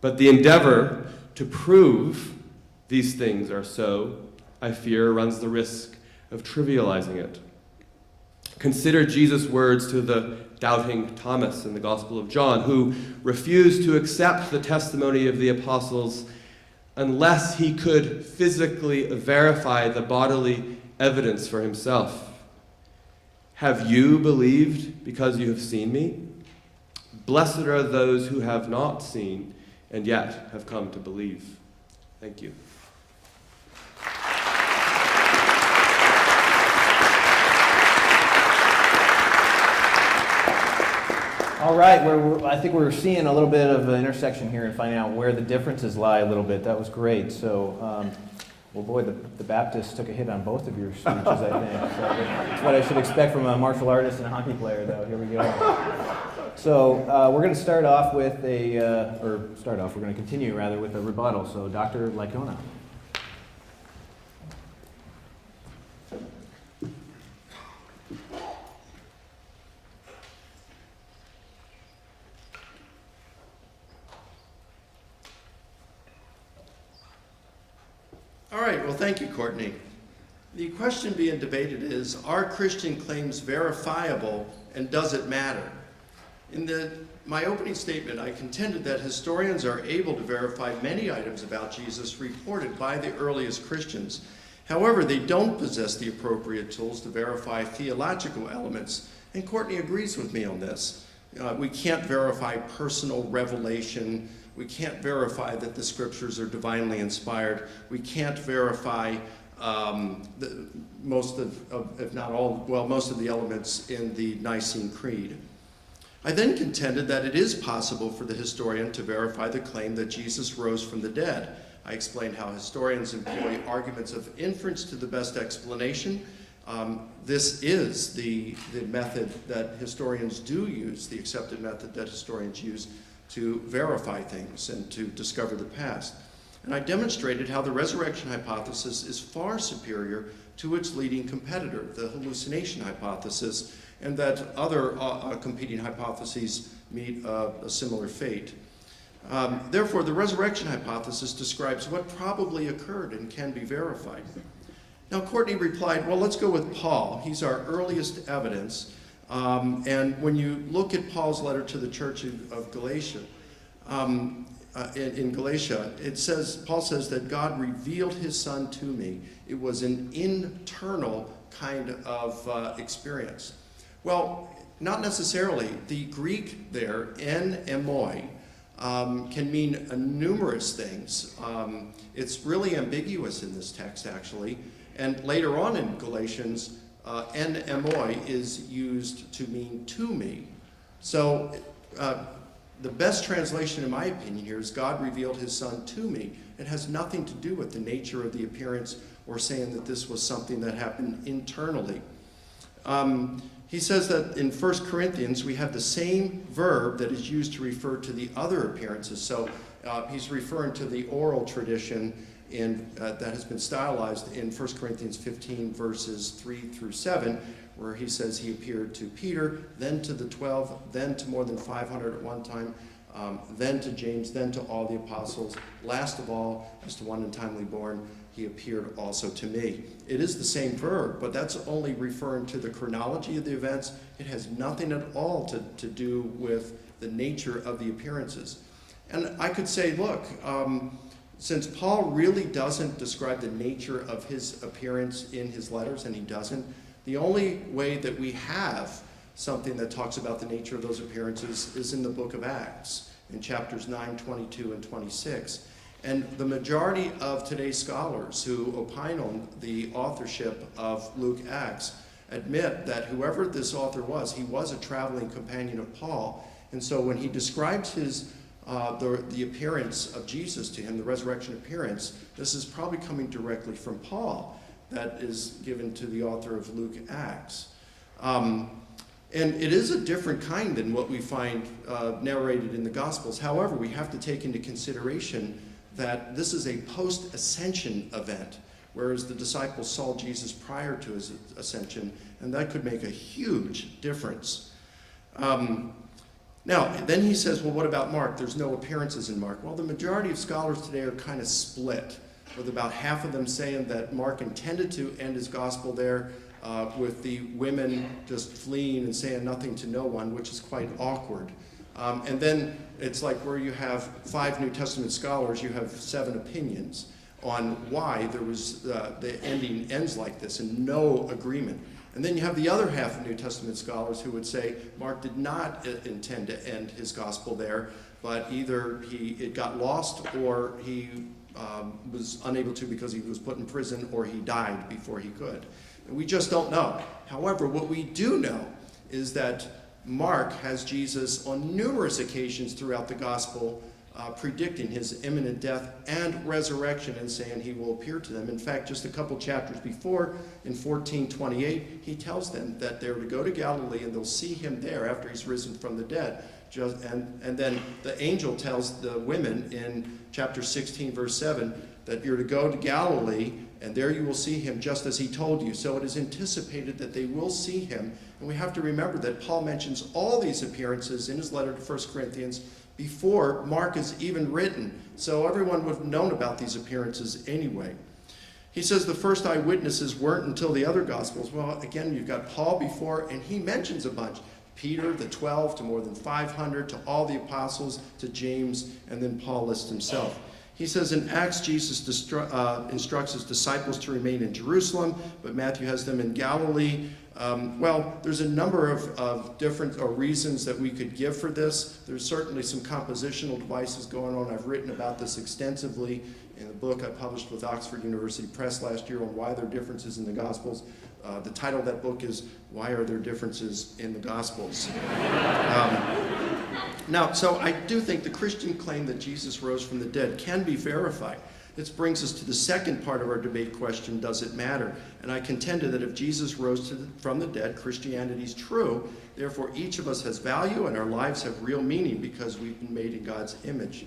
D: But the endeavor to prove these things are so, I fear, runs the risk of trivializing it. Consider Jesus' words to the doubting Thomas in the Gospel of John, who refused to accept the testimony of the apostles unless he could physically verify the bodily evidence for himself. Have you believed because you have seen me? Blessed are those who have not seen and yet have come to believe. Thank you.
E: All right, I think we're seeing a little bit of an intersection here and finding out where the differences lie a little bit. That was great. So, well, boy, the Baptists took a hit on both of your speeches, I think. So that's what I should expect from a martial artist and a hockey player, though. Here we go. So we're going to start off with we're going to continue, rather, with a rebuttal. So, Dr. Licona.
C: All right, well, thank you, Courtney. The question being debated is, are Christian claims verifiable, and does it matter? In my opening statement, I contended that historians are able to verify many items about Jesus reported by the earliest Christians. However, they don't possess the appropriate tools to verify theological elements, and Courtney agrees with me on this. We can't verify personal revelation. We can't verify that the scriptures are divinely inspired. We can't verify most of, if not all, well, most of the elements in the Nicene Creed. I then contended that it is possible for the historian to verify the claim that Jesus rose from the dead. I explained how historians employ arguments of inference to the best explanation. This is the method that historians do use, the accepted method that historians use to verify things and to discover the past. And I demonstrated how the resurrection hypothesis is far superior to its leading competitor, the hallucination hypothesis, and that other competing hypotheses meet a similar fate. Therefore, the resurrection hypothesis describes what probably occurred and can be verified. Now, Courtney replied, well, let's go with Paul. He's our earliest evidence. And when you look at Paul's letter to the church of Galatia, in Galatia, Paul says that God revealed his son to me. It was an internal kind of experience. Well, not necessarily. The Greek there, en emoi, can mean numerous things. It's really ambiguous in this text, actually. And later on in Galatians, en emoi is used to mean to me. So the best translation, in my opinion, here is God revealed his son to me. It has nothing to do with the nature of the appearance or saying that this was something that happened internally. He says that in 1 Corinthians we have the same verb that is used to refer to the other appearances. So he's referring to the oral tradition that has been stylized in 1 Corinthians 15 verses 3 through 7, where he says he appeared to Peter, then to the 12, then to more than 500 at one time, then to James, then to all the apostles. Last of all, as to one untimely born, he appeared also to me. It is the same verb, but that's only referring to the chronology of the events. It has nothing at all to do with the nature of the appearances. And I could say, look, since Paul really doesn't describe the nature of his appearance in his letters, and he doesn't, the only way that we have something that talks about the nature of those appearances is in the book of Acts, in chapters 9, 22, and 26. And the majority of today's scholars who opine on the authorship of Luke Acts admit that whoever this author was, he was a traveling companion of Paul. And so when he describes the appearance of Jesus to him, the resurrection appearance, this is probably coming directly from Paul that is given to the author of Luke Acts. And it is a different kind than what we find narrated in the Gospels. However, we have to take into consideration that this is a post-ascension event, whereas the disciples saw Jesus prior to his ascension, and that could make a huge difference. Now, then he says, well, what about Mark? There's no appearances in Mark. Well, the majority of scholars today are kind of split, with about half of them saying that Mark intended to end his gospel there, with the women just fleeing and saying nothing to no one, which is quite awkward. And then it's like where you have 5 New Testament scholars, you have 7 opinions on why there was the ending ends like this and no agreement. And then you have the other half of New Testament scholars who would say Mark did not intend to end his gospel there, but either it got lost or he was unable to because he was put in prison, or he died before he could. And we just don't know. However, what we do know is that Mark has Jesus on numerous occasions throughout the gospel predicting his imminent death and resurrection and saying he will appear to them. In fact, just a couple chapters before, in 14:28, he tells them that they're to go to Galilee and they'll see him there after he's risen from the dead. And then the angel tells the women in chapter 16, verse 7, that you're to go to Galilee and there you will see him just as he told you. So it is anticipated that they will see him. And we have to remember that Paul mentions all these appearances in his letter to 1 Corinthians before Mark is even written. So everyone would have known about these appearances anyway. He says the first eyewitnesses weren't until the other Gospels. Well, again, you've got Paul before, and he mentions a bunch. Peter, the 12, to more than 500, to all the apostles, to James, and then Paul lists himself. He says in Acts, Jesus instructs his disciples to remain in Jerusalem, but Matthew has them in Galilee. Well, there's a number of different reasons that we could give for this. There's certainly some compositional devices going on. I've written about this extensively in a book I published with Oxford University Press last year on why there are differences in the Gospels. The title of that book is Why Are There Differences in the Gospels? Now, so I do think the Christian claim that Jesus rose from the dead can be verified. This brings us to the second part of our debate question, does it matter? And I contended that if Jesus rose from the dead, Christianity is true. Therefore, each of us has value and our lives have real meaning because we've been made in God's image.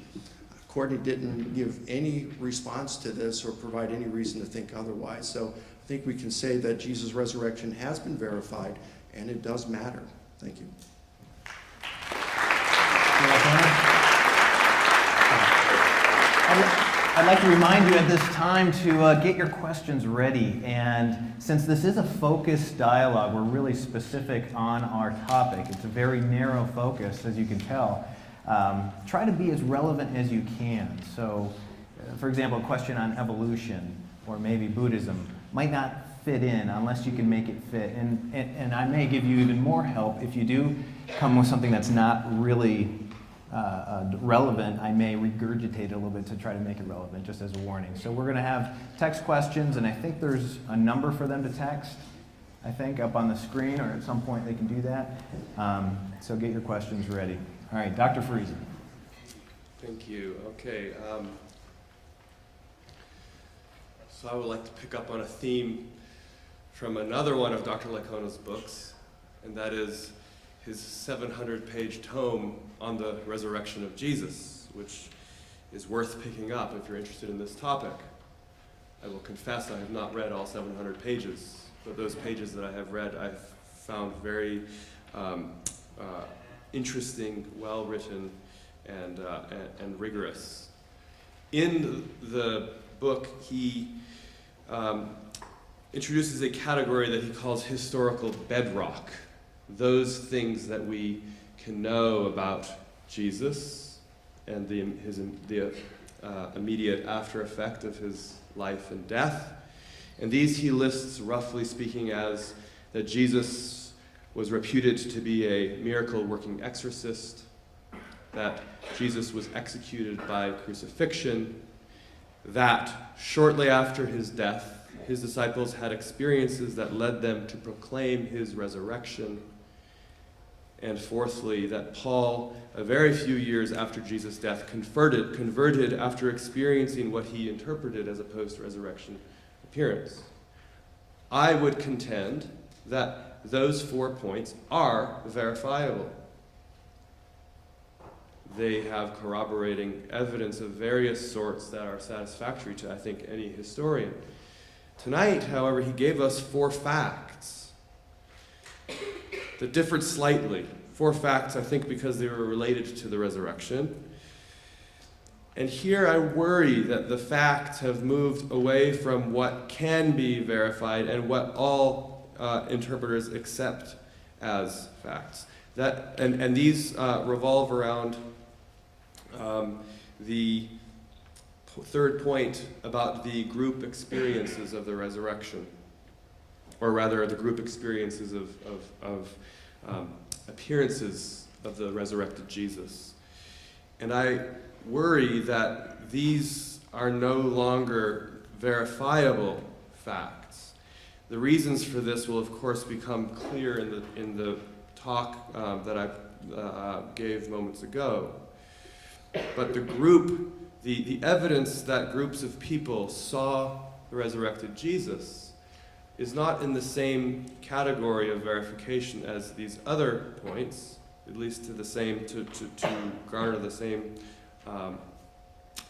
C: Courtney didn't give any response to this or provide any reason to think otherwise. So I think we can say that Jesus' resurrection has been verified and it does matter. Thank you.
E: I'd like to remind you at this time to get your questions ready. And since this is a focused dialogue, we're really specific on our topic. It's a very narrow focus, as you can tell. Try to be as relevant as you can. So, for example, a question on evolution or maybe Buddhism might not fit in unless you can make it fit. And I may give you even more help if you do come with something that's not really relevant. I may regurgitate it a little bit to try to make it relevant, just as a warning. So we're going to have text questions, and I think there's a number for them to text, I think, up on the screen, or at some point they can do that. So get your questions ready. All right, Dr. Friesen.
D: Thank you. Okay. So I would like to pick up on a theme from another one of Dr. Licona's books, and that is his 700-page tome on the resurrection of Jesus, which is worth picking up if you're interested in this topic. I will confess I have not read all 700 pages, but those pages that I have read I've found very interesting, well-written, and rigorous. In the book, he introduces a category that he calls historical bedrock. Those things that we can know about Jesus and the immediate after effect of his life and death. And these he lists, roughly speaking, as that Jesus was reputed to be a miracle-working exorcist, that Jesus was executed by crucifixion, that shortly after his death, his disciples had experiences that led them to proclaim his resurrection, and fourthly, that Paul, a very few years after Jesus' death, converted after experiencing what he interpreted as a post-resurrection appearance. I would contend that those 4 points are verifiable. they have corroborating evidence of various sorts that are satisfactory to, I think, any historian. Tonight, however, he gave us 4 facts that differed slightly. 4 facts, I think, because they were related to the resurrection. And here I worry that the facts have moved away from what can be verified and what all interpreters accept as facts. And these revolve around the third point about the group experiences of the resurrection, or rather the group experiences of appearances of the resurrected Jesus. And I worry that these are no longer verifiable facts. The reasons for this will, of course, become clear in the talk that I gave moments ago. But the evidence that groups of people saw the resurrected Jesus is not in the same category of verification as these other points, at least to garner the same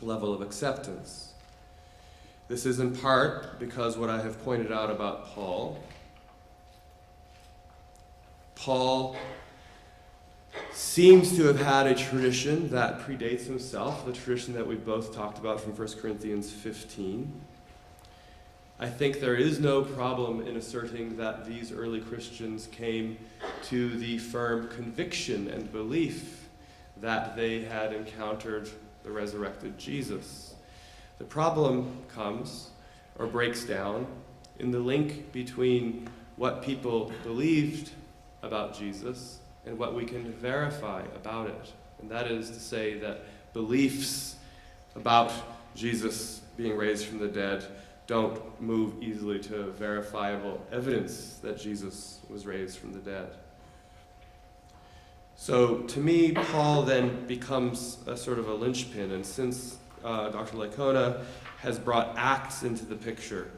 D: level of acceptance. This is in part because what I have pointed out about Paul. Paul seems to have had a tradition that predates himself, the tradition that we both talked about from 1 Corinthians 15. I think there is no problem in asserting that these early Christians came to the firm conviction and belief that they had encountered the resurrected Jesus. The problem comes, or breaks down, in the link between what people believed about Jesus and what we can verify about it. And that is to say that beliefs about Jesus being raised from the dead don't move easily to verifiable evidence that Jesus was raised from the dead. So to me, Paul then becomes a sort of a linchpin, and since Dr. Licona has brought Acts into the picture,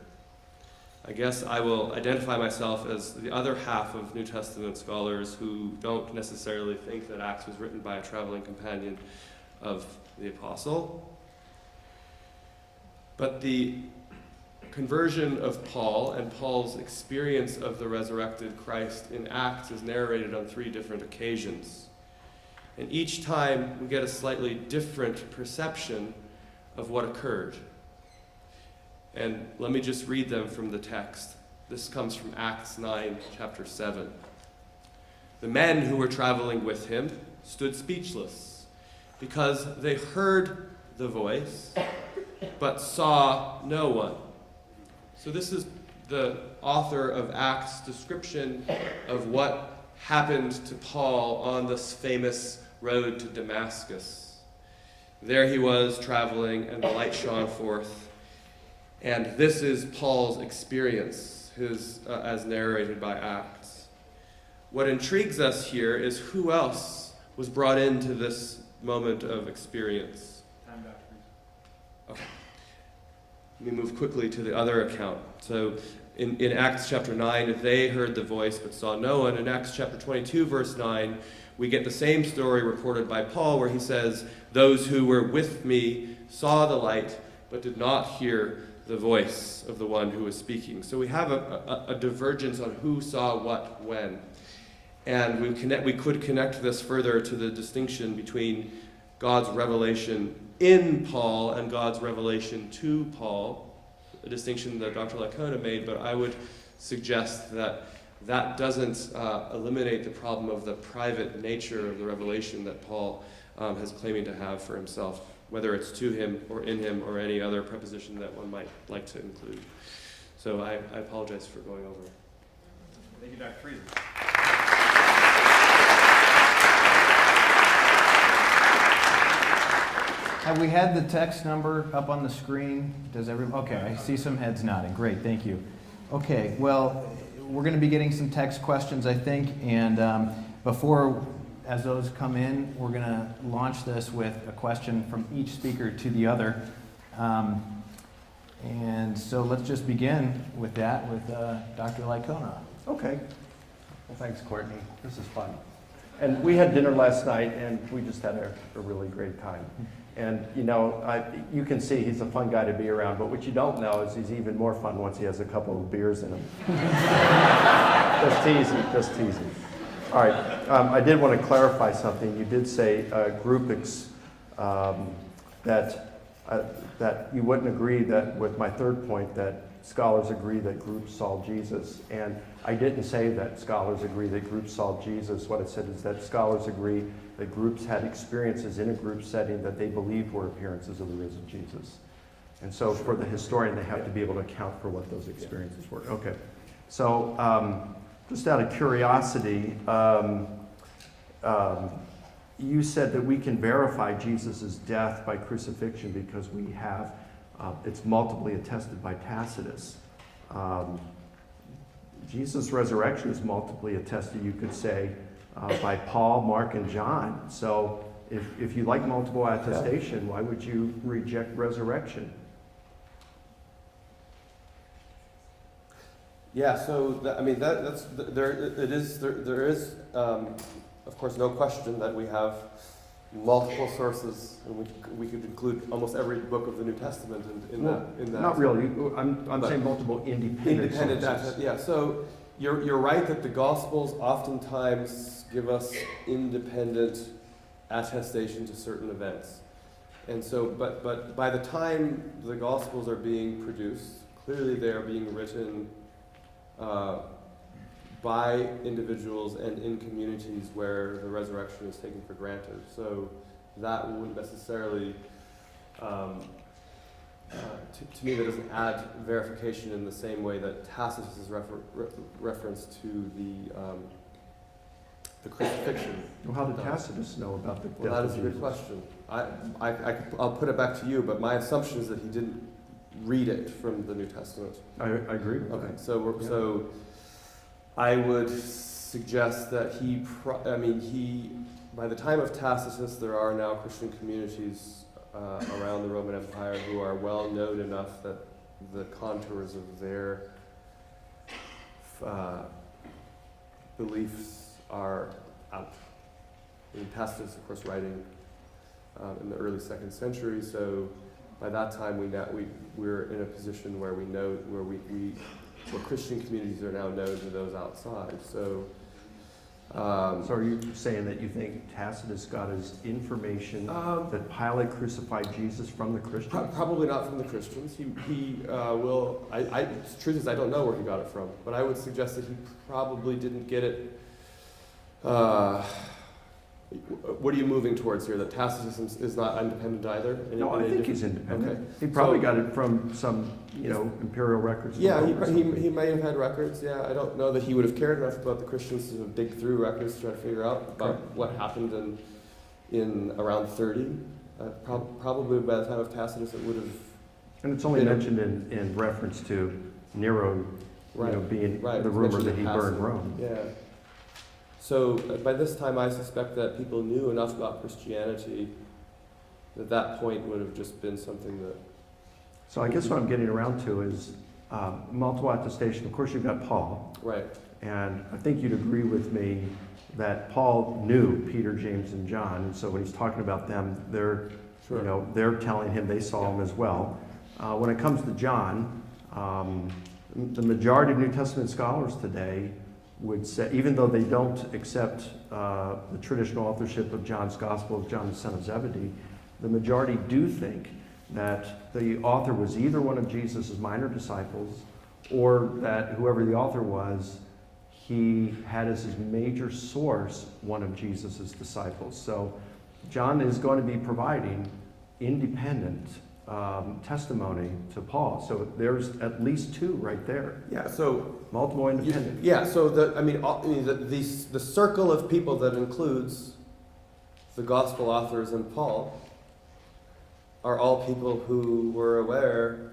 D: I guess I will identify myself as the other half of New Testament scholars who don't necessarily think that Acts was written by a traveling companion of the apostle. But the conversion of Paul and Paul's experience of the resurrected Christ in Acts is narrated on 3 different occasions. And each time we get a slightly different perception of what occurred. And let me just read them from the text. This comes from Acts 9, chapter 7. The men who were traveling with him stood speechless because they heard the voice but saw no one. So this is the author of Acts' description of what happened to Paul on this famous road to Damascus. There he was traveling, and the light shone forth. And this is Paul's experience, as narrated by Acts. What intrigues us here is who else was brought into this moment of experience.
F: Time, Dr. Friesen.
D: Okay. Let me move quickly to the other account. So in Acts chapter 9, they heard the voice but saw no one. In Acts chapter 22, verse 9, we get the same story reported by Paul where he says, "Those who were with me saw the light but did not hear the voice of the one who was speaking." So we have a divergence on who saw what when. And we could connect this further to the distinction between God's revelation in Paul and God's revelation to Paul, a distinction that Dr. Licona made, but I would suggest that that doesn't eliminate the problem of the private nature of the revelation that Paul is claiming to have for himself, whether it's to him or in him or any other preposition that one might like to include. So I apologize for going over.
F: Thank you, Dr. Friesen.
E: Have we had the text number up on the screen? Does everyone? Okay, I see some heads nodding. Great, thank you. Okay, well, we're going to be getting some text questions, I think, and as those come in, we're going to launch this with a question from each speaker to the other. And so let's just begin with Dr. Licona.
C: Okay. Well, thanks, Courtney. This is fun. And we had dinner last night, and we just had a really great time. And, you know, you can see he's a fun guy to be around, but what you don't know is he's even more fun once he has a couple of beers in him. Just teasing, just teasing. All right, I did want to clarify something. You did say groupics, that you wouldn't agree that with my third point that scholars agree that groups saw Jesus. And I didn't say that scholars agree that groups saw Jesus. What I said is that scholars agree that groups had experiences in a group setting that they believed were appearances of the risen Jesus. And so for the historian, they have to be able to account for what those experiences were. Okay. So just out of curiosity, you said that we can verify Jesus' death by crucifixion because we have, it's multiply attested by Tacitus. Jesus' resurrection is multiply attested, you could say, by Paul, Mark, and John. So if you like multiple attestation, why would you reject resurrection?
D: Yeah, so there is of course no question that we have multiple sources, and we could include almost every book of the New Testament in that.
C: Not really. I'm saying multiple independent sources.
D: Yeah. So you're right that the Gospels oftentimes give us independent attestation to certain events, and so but by the time the Gospels are being produced, clearly they are being written by individuals and in communities where the resurrection is taken for granted. So that wouldn't necessarily, to me, that doesn't add verification in the same way that Tacitus' reference to the crucifixion.
C: Well, how did Tacitus know about the death
D: Well, that is
C: of
D: a good
C: Jesus?
D: question. I'll put it back to you, but my assumption is that he didn't read it from the New Testament.
C: I agree with
D: Okay,
C: that.
D: so I would suggest that by the time of Tacitus, there are now Christian communities around the Roman Empire who are well known enough that the contours of their beliefs are out. Tacitus, of course, writing in the early 2nd century, so by that time we're in a position where we know where Christian communities are now known to those outside. So
C: are you saying that you think Tacitus got his information that Pilate crucified Jesus from the Christians?
D: Probably not from the Christians. He will. The truth is, I don't know where he got it from, but I would suggest that he probably didn't get it. What are you moving towards here? That Tacitus is not independent either?
C: No, I think he's independent.
D: Okay.
C: He probably got it from some, imperial records.
D: Yeah, he may have had records. Yeah, I don't know that he would have cared enough about the Christians to dig through records to try to figure out about what happened in around 30. Probably by the time of Tacitus, it would have.
C: And it's only mentioned in reference to Nero, being the rumor that he burned Rome.
D: Yeah. So by this time, I suspect that people knew enough about Christianity that point would have just been something that.
C: So I guess what I'm getting around to is multiple attestation. Of course, you've got Paul.
D: Right.
C: And I think you'd agree with me that Paul knew Peter, James, and John. And so when he's talking about them, they're telling him they saw him as well. When it comes to John, the majority of New Testament scholars today would say, even though they don't accept the traditional authorship of John's Gospel as John the son of Zebedee, the majority do think that the author was either one of Jesus' minor disciples, or that whoever the author was, he had as his major source one of Jesus' disciples. So John is going to be providing independent testimony to Paul. So there's at least two right there.
D: Yeah. So
C: multiple independent.
D: Yeah. So the circle of people that includes the gospel authors and Paul are all people who were aware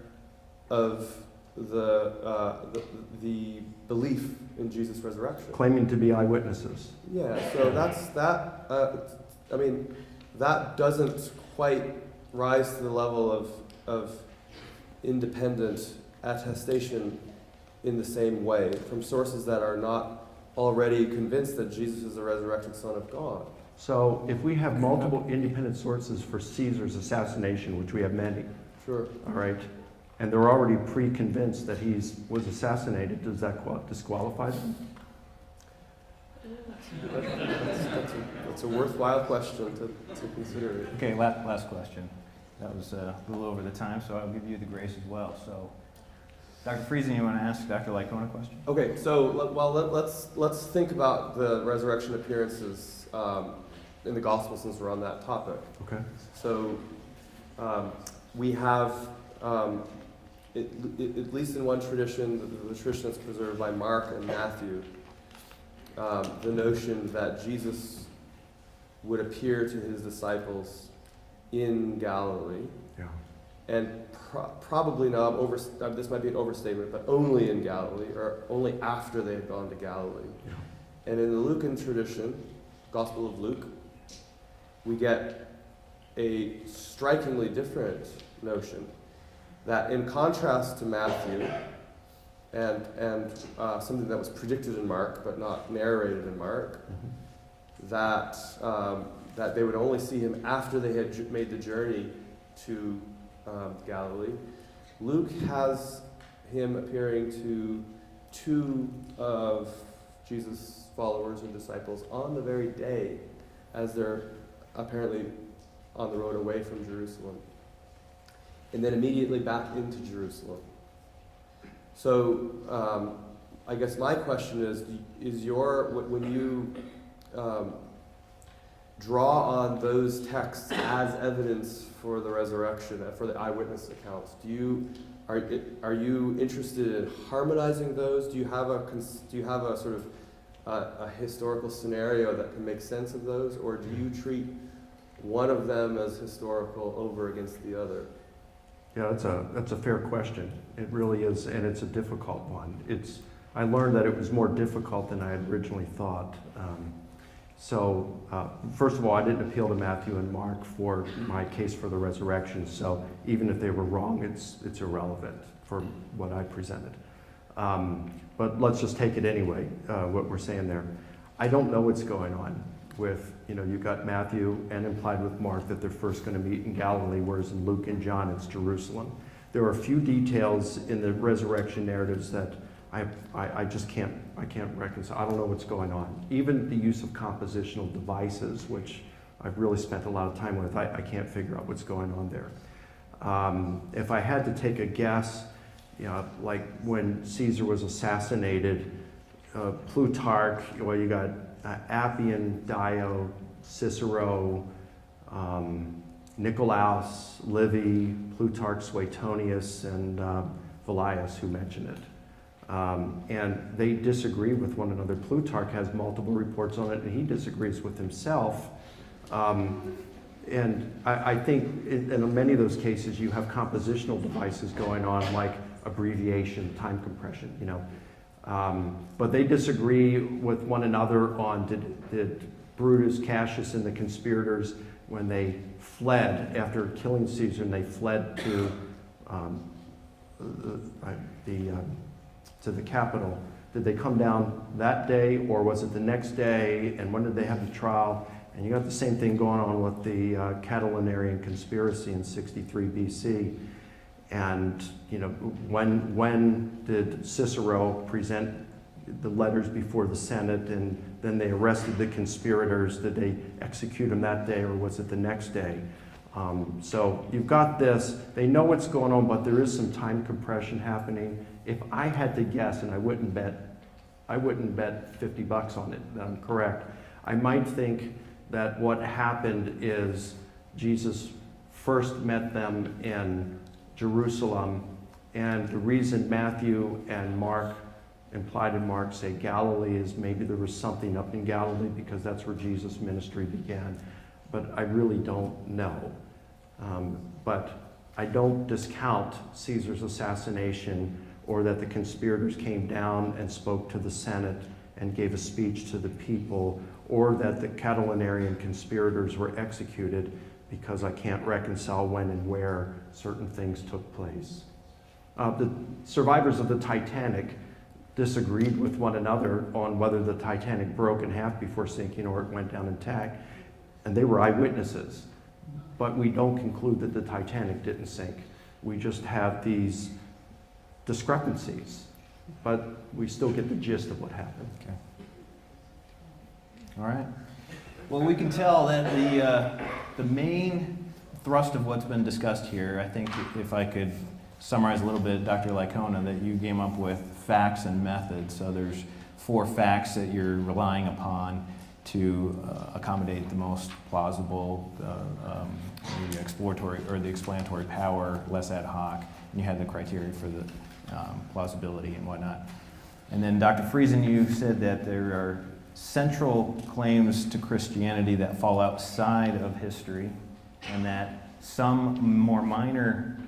D: of the belief in Jesus' resurrection,
C: claiming to be eyewitnesses.
D: Yeah. So that doesn't quite rise to the level of independent attestation in the same way from sources that are not already convinced that Jesus is the resurrected Son of God.
C: So if we have multiple independent sources for Caesar's assassination, which we have many,
D: Sure.
C: all right, and they're already pre-convinced that he was assassinated, does that disqualify them?
D: That's a worthwhile question to consider.
E: Okay, last question. That was a little over the time, so I'll give you the grace as well. So, Dr. Friesen, you want to ask Dr. Licona a question?
D: Okay, so let's think about the resurrection appearances in the gospel since we're on that topic.
C: Okay.
D: So we have, at least in one tradition, the tradition that's preserved by Mark and Matthew, the notion that Jesus would appear to his disciples in Galilee,
C: Yeah.
D: and probably not, this might be an overstatement, but only in Galilee, or only after they had gone to Galilee.
C: Yeah.
D: And in the Lucan tradition, Gospel of Luke, we get a strikingly different notion that, in contrast to Matthew, and something that was predicted in Mark but not narrated in Mark, that they would only see him after they had made the journey to Galilee. Luke has him appearing to two of Jesus' followers and disciples on the very day as they're apparently on the road away from Jerusalem, and then immediately back into Jerusalem. So I guess my question is when you draw on those texts as evidence for the resurrection, for the eyewitness accounts, are you interested in harmonizing those? Do you have a sort of a historical scenario that can make sense of those, or do you treat one of them as historical over against the other?
C: Yeah, that's a fair question. It really is, and it's a difficult one. I learned that it was more difficult than I had originally thought. First of all, I didn't appeal to Matthew and Mark for my case for the resurrection, so even if they were wrong, it's irrelevant for what I presented. But let's just take it anyway, what we're saying there. I don't know what's going on with, you've got Matthew and implied with Mark that they're first going to meet in Galilee, whereas in Luke and John it's Jerusalem. There are a few details in the resurrection narratives that I just can't reconcile. I don't know what's going on. Even the use of compositional devices, which I've really spent a lot of time with, I can't figure out what's going on there. If I had to take a guess, like when Caesar was assassinated, Plutarch, you got Appian, Dio, Cicero, Nicolaus, Livy, Plutarch, Suetonius, and Velleius who mention it. And they disagree with one another. Plutarch has multiple reports on it, and he disagrees with himself. And I think in many of those cases, you have compositional devices going on, like abbreviation, time compression, But they disagree with one another on did Brutus, Cassius, and the conspirators, when they fled after killing Caesar, and they fled to the capital, did they come down that day, or was it the next day, and when did they have the trial? And you got the same thing going on with the Catilinarian conspiracy in 63 BC. And when did Cicero present the letters before the Senate, and then they arrested the conspirators? Did they execute them that day, or was it the next day? So you've got this. They know what's going on, but there is some time compression happening. If I had to guess, and I wouldn't bet $50 on it that I'm correct, I might think that what happened is Jesus first met them in Jerusalem, and the reason Matthew and Mark, implied in Mark, say Galilee is maybe there was something up in Galilee because that's where Jesus' ministry began. But I really don't know. But I don't discount Caesar's assassination, or that the conspirators came down and spoke to the Senate and gave a speech to the people, or that the Catilinarian conspirators were executed, because I can't reconcile when and where certain things took place. The survivors of the Titanic disagreed with one another on whether the Titanic broke in half before sinking or it went down intact, and they were eyewitnesses. But we don't conclude that the Titanic didn't sink. We just have these discrepancies, but we still get the gist of what happened.
E: Okay. All right. Well, we can tell that the main thrust of what's been discussed here, I think if I could summarize a little bit, Dr. Licona, that you came up with facts and methods. So there's 4 facts that you're relying upon to accommodate the most plausible, the exploratory or the explanatory power, less ad hoc, and you had the criteria for the plausibility and whatnot. And then Dr. Friesen, you said that there are central claims to Christianity that fall outside of history, and that some more minor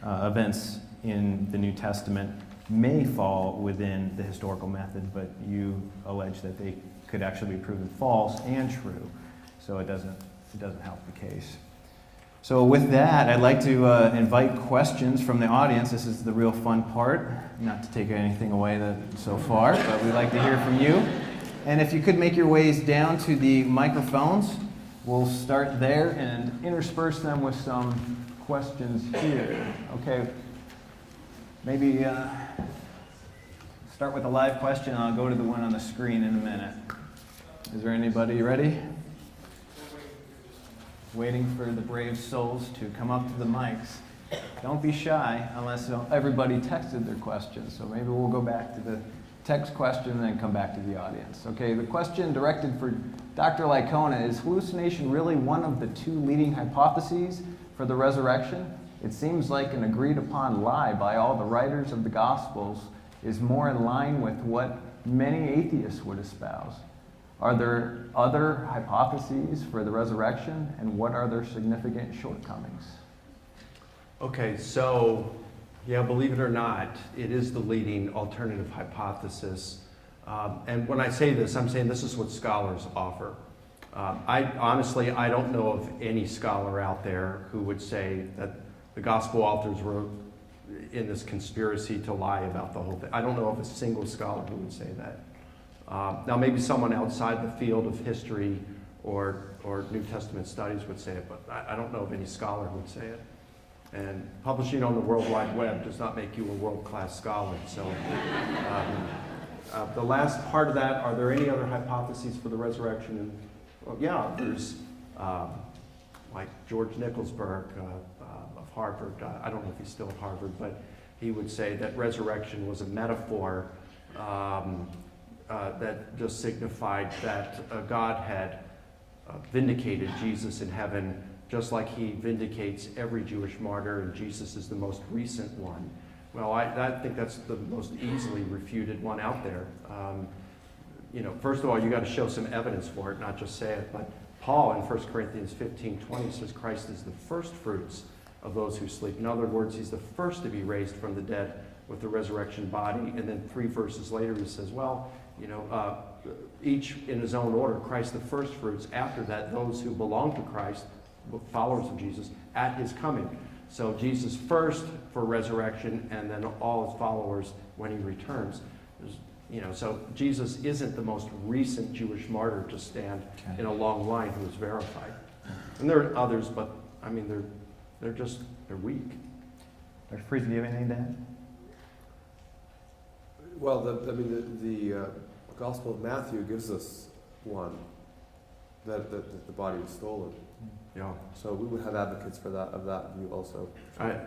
E: events in the New Testament may fall within the historical method, but you allege that they could actually be proven false and true. So it doesn't help the case. So with that, I'd like to invite questions from the audience. This is the real fun part, not to take anything away so far, but we'd like to hear from you. And if you could make your ways down to the microphones, we'll start there and intersperse them with some questions here. Okay, maybe start with a live question. I'll go to the one on the screen in a minute. Is there anybody ready? Waiting for the brave souls to come up to the mics. Don't be shy unless everybody texted their questions. So maybe we'll go back to the text question and then come back to the audience. Okay, the question directed for Dr. Licona is hallucination really one of the 2 leading hypotheses for the resurrection? It seems like an agreed upon lie by all the writers of the Gospels is more in line with what many atheists would espouse. Are there other hypotheses for the resurrection, and what are their significant shortcomings?
C: Okay, so yeah, believe it or not, it is the leading alternative hypothesis. And when I say this, I'm saying this is what scholars offer. I don't know of any scholar out there who would say that the gospel authors were in this conspiracy to lie about the whole thing. I don't know of a single scholar who would say that. Now, maybe someone outside the field of history or New Testament studies would say it, but I don't know of any scholar who would say it. And publishing on the World Wide Web does not make you a world-class scholar. So the last part of that, are there any other hypotheses for the resurrection? Well, yeah, there's like George Nicholsburg of Harvard. I don't know if he's still at Harvard, but he would say that resurrection was a metaphor that just signified that God had vindicated Jesus in heaven, just like he vindicates every Jewish martyr, and Jesus is the most recent one. Well, I think that's the most easily refuted one out there. First of all, you got to show some evidence for it, not just say it. But Paul in 1 Corinthians 15:20 says Christ is the first fruits of those who sleep. In other words, he's the first to be raised from the dead with the resurrection body. And then 3 verses later, he says, each in his own order, Christ the first fruits. After that, those who belong to Christ, followers of Jesus, at his coming. So Jesus first for resurrection, and then all his followers when he returns. So Jesus isn't the most recent Jewish martyr to stand in a long line who is verified. And there are others, but I mean they're weak.
E: Dr. Friesen, do you have anything to add?
D: Well, the Gospel of Matthew gives us one, that the body was stolen.
C: Yeah.
D: So we would have advocates for that, of that view also.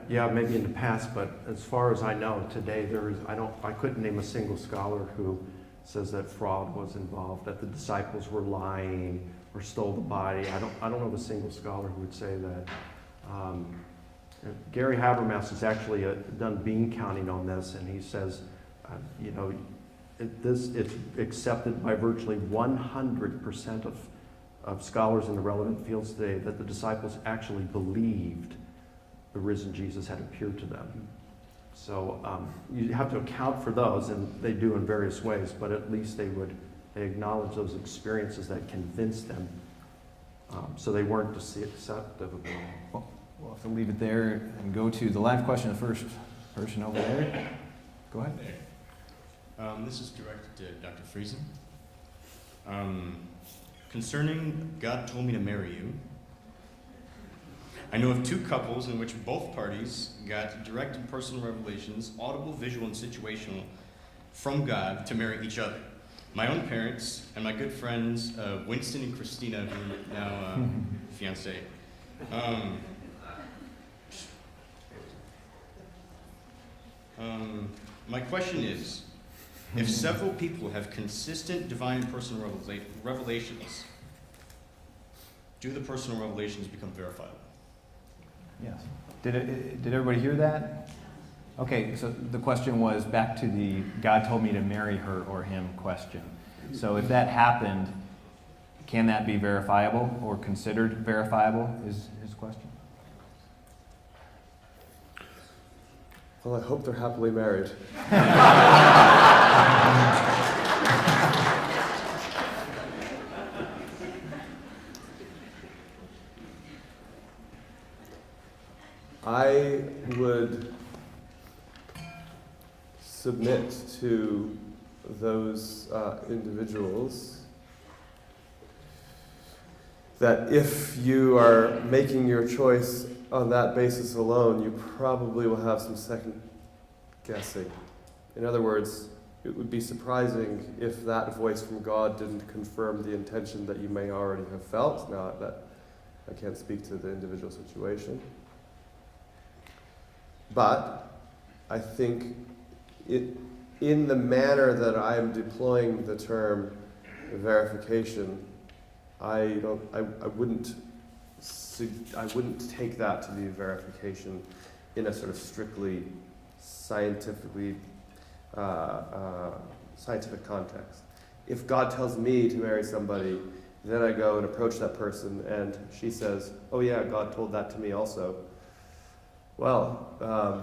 C: Yeah, maybe in the past, but as far as I know, today I couldn't name a single scholar who says that fraud was involved, that the disciples were lying or stole the body. I don't know of a single scholar who would say that. Gary Habermas has actually done bean counting on this, and he says, it's accepted by virtually 100% of scholars in the relevant fields today that the disciples actually believed the risen Jesus had appeared to them. So you have to account for those, and they do in various ways, but at least they acknowledge those experiences that convinced them, so they weren't deceptive of them.
E: Well, we'll have to leave it there and go to the live question. The first person over there. Go ahead.
F: This is directed to Dr. Friesen. Concerning God told me to marry you, I know of two couples in which both parties got direct and personal revelations, audible, visual, and situational, from God to marry each other. My own parents and my good friends, Winston and Christina, who are now fiancé. My question is, if several people have consistent divine and personal revelations, do the personal revelations become verifiable?
E: Yes. Did everybody hear that? Okay, so the question was back to the God told me to marry her or him question. So if that happened, can that be verifiable or considered verifiable is his question?
D: Well, I hope they're happily married. I would submit to those individuals that if you are making your choice on that basis alone, you probably will have some second guessing. In other words, it would be surprising if that voice from God didn't confirm the intention that you may already have felt. Now, that I can't speak to the individual situation. But I think in the manner that I am deploying the term verification, I wouldn't take that to be verification in a sort of strictly scientific context. If God tells me to marry somebody, then I go and approach that person, and she says, "Oh yeah, God told that to me also." Well,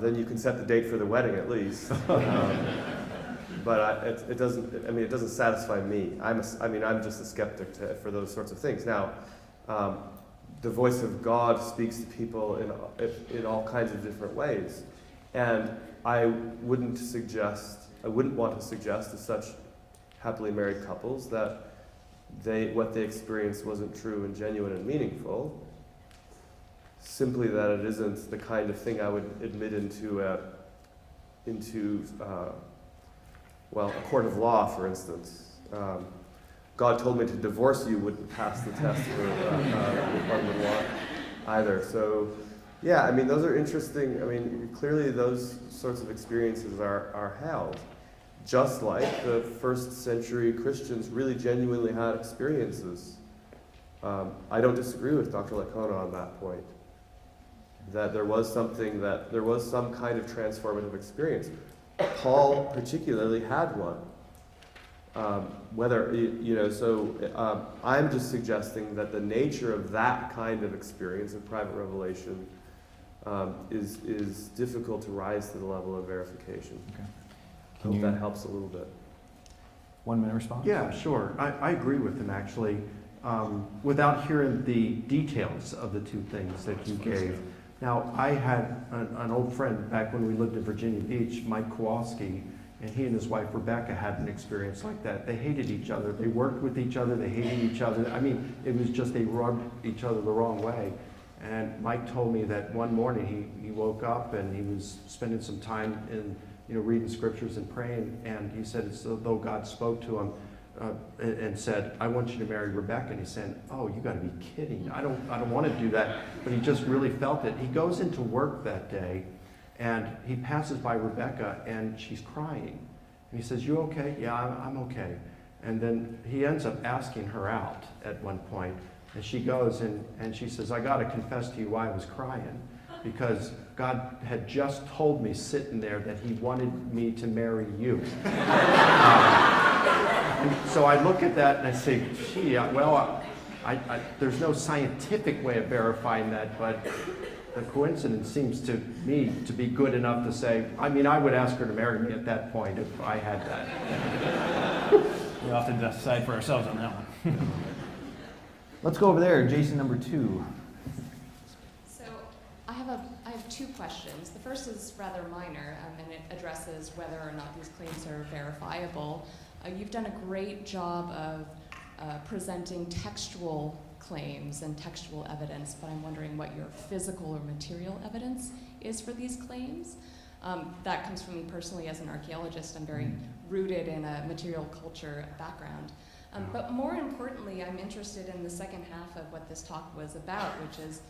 D: then you can set the date for the wedding at least. But it doesn't. I mean, it doesn't satisfy me. I'm just a skeptic for those sorts of things. Now, the voice of God speaks to people in all kinds of different ways, and I wouldn't want to suggest to such happily married couples that what they experienced wasn't true and genuine and meaningful. Simply that it isn't the kind of thing I would admit into a court of law, for instance. God told me to divorce you wouldn't pass the test for Department of Law either. So, yeah, I mean, those are interesting. I mean, clearly those sorts of experiences are held. Just like the first century Christians really genuinely had experiences. I don't disagree with Dr. Licona on that point. That there was some kind of transformative experience. Paul particularly had one. I'm just suggesting that the nature of that kind of experience of private revelation is difficult to rise to the level of verification.
E: Okay.
D: I hope that helps a little bit.
E: 1 minute response?
C: Yeah, sure. I agree with him, actually. Without hearing the details of the two things that you gave. Now, I had an old friend back when we lived in Virginia Beach, Mike Kowalski, and he and his wife Rebecca had an experience like that. They hated each other. They worked with each other. They hated each other. I mean, it was just they rubbed each other the wrong way. And Mike told me that one morning he woke up and he was spending some time in reading scriptures and praying, and he said it's as though God spoke to him and said, "I want you to marry Rebecca." And he's saying, "Oh, you got to be kidding! I don't want to do that." But he just really felt it. He goes into work that day, and he passes by Rebecca, and she's crying. And he says, "You okay?" "Yeah, I'm okay." And then he ends up asking her out at one point, and she goes and she says, "I got to confess to you why I was crying, because God had just told me sitting there that he wanted me to marry you." And so I look at that and I say, gee, there's no scientific way of verifying that, but the coincidence seems to me to be good enough to say, I mean, I would ask her to marry me at that point if I had that.
E: We often decide for ourselves on that one. Let's go over there, Jason number 2.
A: So I have have two questions. The first is rather minor, and it addresses whether or not these claims are verifiable. You've done a great job of presenting textual claims and textual evidence, but I'm wondering what your physical or material evidence is for these claims. That comes from me personally as an archaeologist. I'm very rooted in a material culture background. But more importantly, I'm interested in the second half of what this talk was about, which is,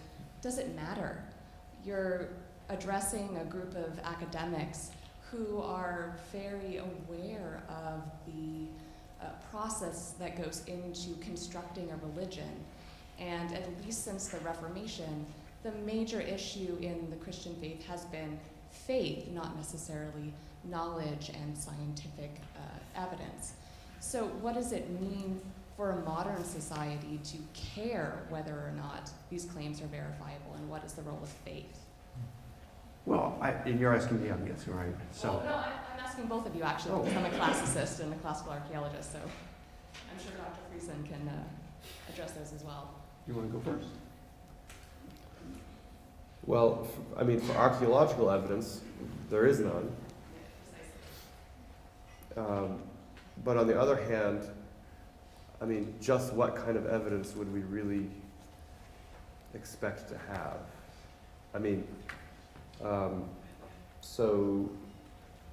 A: does it matter? You're addressing a group of academics who are very aware of the process that goes into constructing a religion. And at least since the Reformation, the major issue in the Christian faith has been faith, not necessarily knowledge and scientific evidence. So what does it mean for a modern society to care whether or not these claims are verifiable, and what is the role of faith?
C: Well, and you're asking me, I'm guessing, right? So.
A: Well, no, I'm asking both of you, actually, because I'm a classicist and a classical archaeologist, so I'm sure Dr. Friesen can address those as well.
C: You want to go first?
D: Well, I mean, for archaeological evidence, there is none. But on the other hand, I mean, just what kind of evidence would we really expect to have? I mean, so,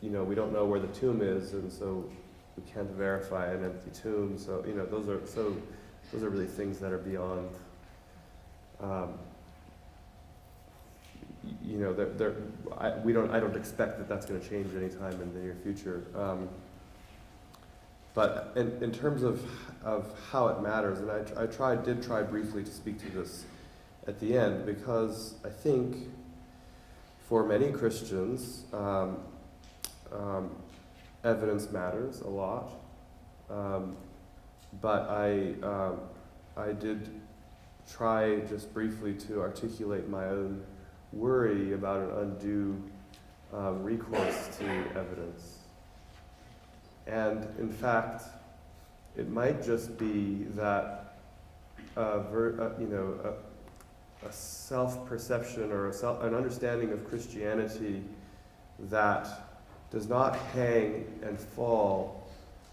D: you know, we don't know where the tomb is, and so we can't verify an empty tomb. So, you know, those are really things that are beyond. You know, I don't expect that that's going to change anytime in the near future. But in terms of how it matters, and I did try briefly to speak to this at the end, because I think for many Christians, evidence matters a lot. But I did try just briefly to articulate my own worry about an undue recourse to evidence. And in fact, it might just be that a self-perception or an understanding of Christianity that does not hang and fall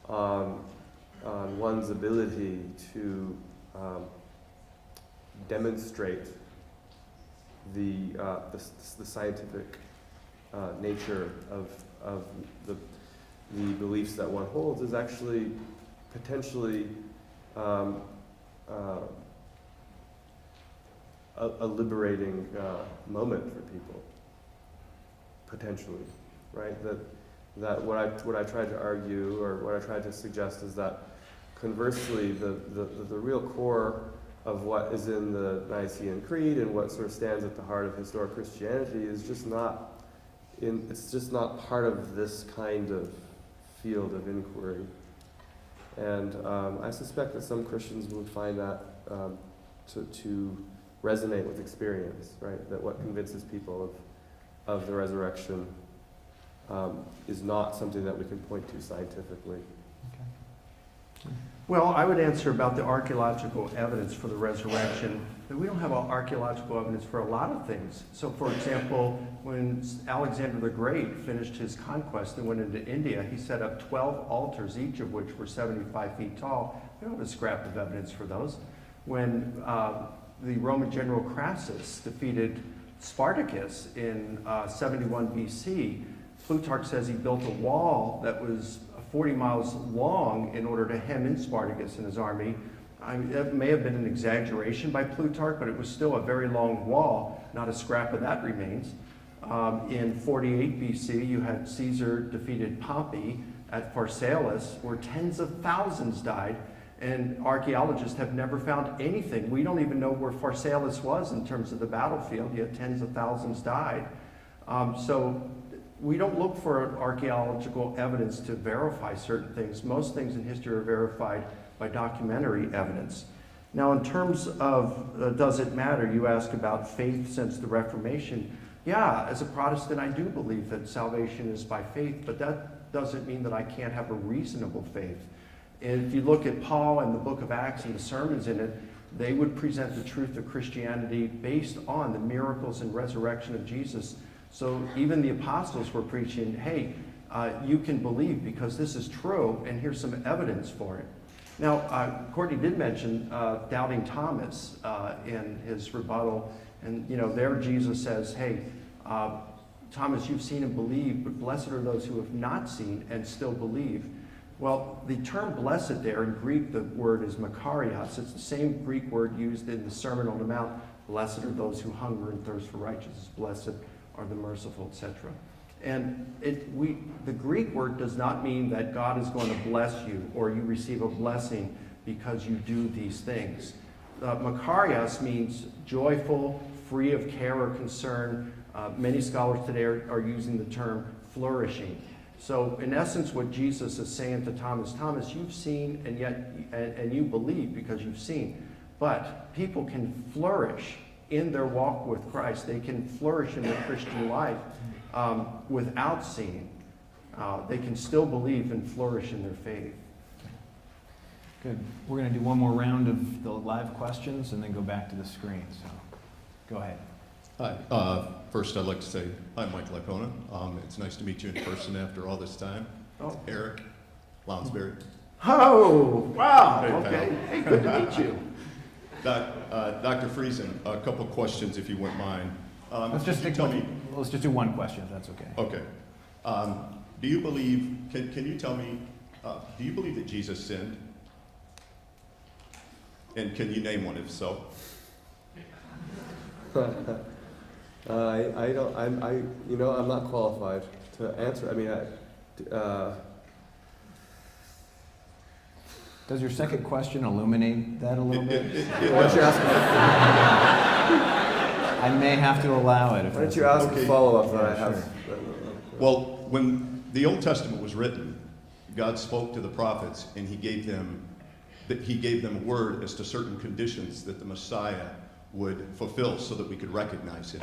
D: on one's ability to demonstrate the scientific nature of the beliefs that one holds is actually potentially a liberating moment for people, potentially, right? That what I tried to argue, or what I tried to suggest, is that conversely, the real core of what is in the Nicene Creed and what sort of stands at the heart of historic Christianity is just not it's just not part of this kind of field of inquiry. And I suspect that some Christians would find that to resonate with experience, right? That what convinces people of the resurrection is not something that we can point to scientifically.
E: Okay.
C: Well, I would answer about the archaeological evidence for the resurrection. That we don't have archaeological evidence for a lot of things. So, for example, when Alexander the Great finished his conquest and went into India, he set up 12 altars, each of which were 75 feet tall. We don't have a scrap of evidence for those. When the Roman general Crassus defeated Spartacus in 71 BC, Plutarch says he built a wall that was 40 miles long in order to hem in Spartacus and his army. That may have been an exaggeration by Plutarch, but it was still a very long wall. Not a scrap of that remains. In 48 BC, you had Caesar defeated Pompey at Pharsalus, where tens of thousands died, and archaeologists have never found anything. We don't even know where Pharsalus was in terms of the battlefield, yet tens of thousands died. So we don't look for archaeological evidence to verify certain things. Most things in history are verified by documentary evidence. Now, in terms of does it matter, you ask about faith since the Reformation. Yeah, as a Protestant, I do believe that salvation is by faith, but that doesn't mean that I can't have a reasonable faith. And if you look at Paul and the book of Acts and the sermons in it, They would present the truth of Christianity based on the miracles and resurrection of Jesus. So even the apostles were preaching, hey, you can believe because this is true, and here's some evidence for it. Now, Courtney did mention doubting Thomas in his rebuttal, and there Jesus says, hey, Thomas, you've seen and believed, but blessed are those who have not seen and still believe. Well, the term blessed there in Greek, the word is makarios. It's the same Greek word used in the Sermon on the Mount. Blessed are those who hunger and thirst for righteousness. Blessed are the merciful, etc. And the Greek word does not mean that God is going to bless you or you receive a blessing because you do these things. Makarios means joyful, free of care or concern. Many scholars today are using the term flourishing. So in essence, what Jesus is saying to Thomas, Thomas, you've seen and you believe because you've seen. But people can flourish in their walk with Christ. They can flourish in their Christian life without seeing. They can still believe and flourish in their faith.
E: Good. We're going to do one more round of the live questions and then go back to the screen. So go ahead.
G: Hi. First, I'd like to say I'm Mike Licona. It's nice to meet you in person after all this time.
C: Oh.
G: Eric Lounsbury.
C: Oh, wow.
G: Hey,
C: Okay.
G: pal.
C: Hey, good to meet you.
G: Dr. Friesen, a couple questions if you wouldn't mind.
E: Let's just do one question, if that's okay.
G: Okay. Do you believe, can you tell me, do you believe that Jesus sinned? And can you name one if so?
D: I'm not qualified to answer. I mean,
E: Does your second question illuminate that a little bit?
D: why don't you ask?
E: I may have to allow it.
D: Why don't you ask a follow-up that I have?
E: Sure.
G: Well, when the Old Testament was written, God spoke to the prophets and he gave them a word as to certain conditions that the Messiah would fulfill so that we could recognize him.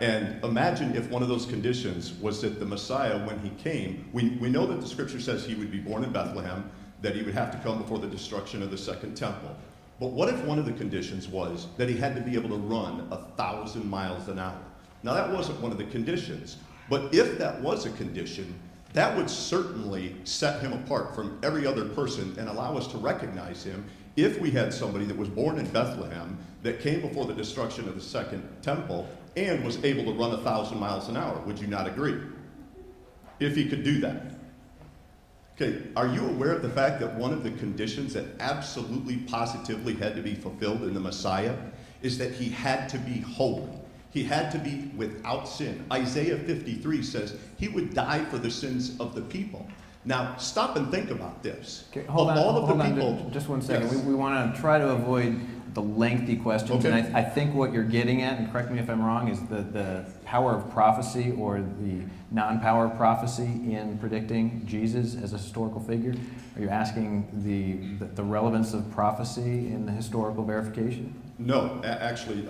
G: And imagine if one of those conditions was that the Messiah, when he came, we know that the scripture says he would be born in Bethlehem, that he would have to come before the destruction of the second temple. But what if one of the conditions was that he had to be able to run 1,000 miles an hour? Now that wasn't one of the conditions, but if that was a condition, that would certainly set him apart from every other person and allow us to recognize him if we had somebody that was born in Bethlehem that came before the destruction of the second temple and was able to run 1,000 miles an hour. Would you not agree? If he could do that. Okay, are you aware of the fact that one of the conditions that absolutely positively had to be fulfilled in the Messiah is that he had to be holy? He had to be without sin. Isaiah 53 says he would die for the sins of the people. Now, stop and think about this.
E: Okay, hold on, just 1 second.
G: Yes.
E: We want to try to avoid the lengthy questions.
G: Okay.
E: And I think what you're getting at, and correct me if I'm wrong, is the power of prophecy or the non-power of prophecy in predicting Jesus as a historical figure. Are you asking the relevance of prophecy in the historical verification?
G: No, actually,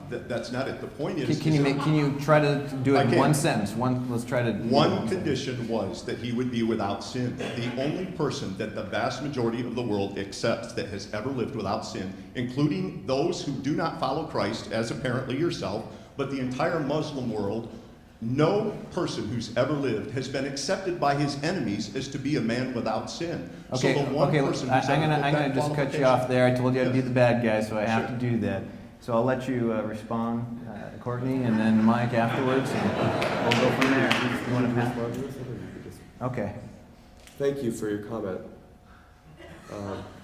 G: that's not it. The point is...
E: Can you try to do it in one sentence? Let's try to...
G: One condition was that he would be without sin. The only person that the vast majority of the world accepts that has ever lived without sin, including those who do not follow Christ, as apparently yourself, but the entire Muslim world, no person who's ever lived has been accepted by his enemies as to be a man without sin.
E: Okay,
G: so the one person who's
E: I'm
G: ever
E: gonna just cut you off there. I told you I'd be the bad guy, so I have to do that. So I'll let you respond, Courtney, and then Mike afterwards, and we'll go from there. You want to pass? Okay.
D: Thank you for your comment.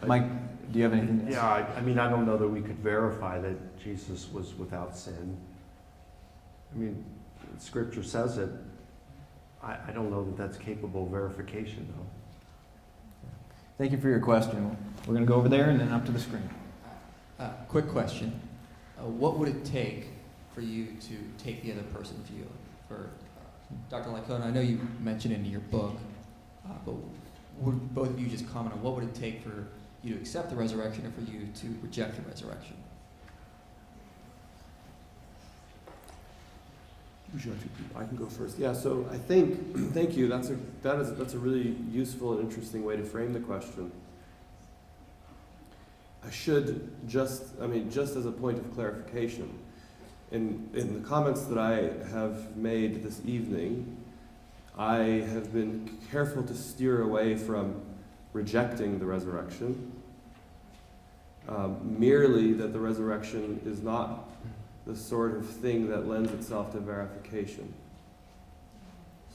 E: Mike, do you have anything?
C: Yeah, I mean, I don't know that we could verify that Jesus was without sin. I mean, Scripture says it. I don't know that that's capable of verification, though.
E: Thank you for your question. We're going to go over there and then up to the screen.
H: Quick question. What would it take for you to take the other person's view? For Dr. Licona, I know you mentioned it in your book, but would both of you just comment on what would it take for you to accept the resurrection or for you to reject the resurrection?
D: I can go first. Yeah, so I think, thank you, that's a really useful and interesting way to frame the question. I should just as a point of clarification, in the comments that I have made this evening, I have been careful to steer away from rejecting the resurrection, merely that the resurrection is not the sort of thing that lends itself to verification.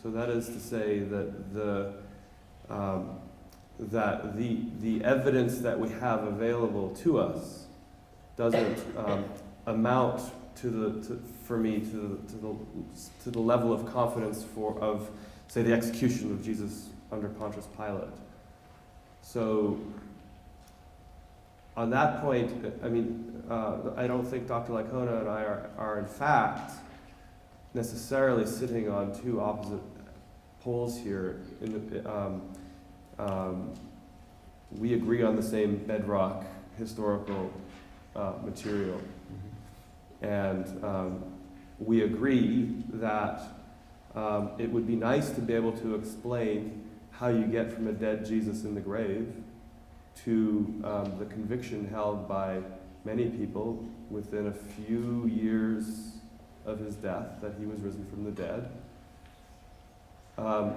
D: So that is to say that the evidence that we have available to us doesn't amount to the level of confidence of say the execution of Jesus under Pontius Pilate. So on that point, I mean, I don't think Dr. Licona and I are in fact necessarily sitting on two opposite poles here. We agree on the same bedrock historical material. And we agree that it would be nice to be able to explain how you get from a dead Jesus in the grave to the conviction held by many people within a few years of his death that he was risen from the dead.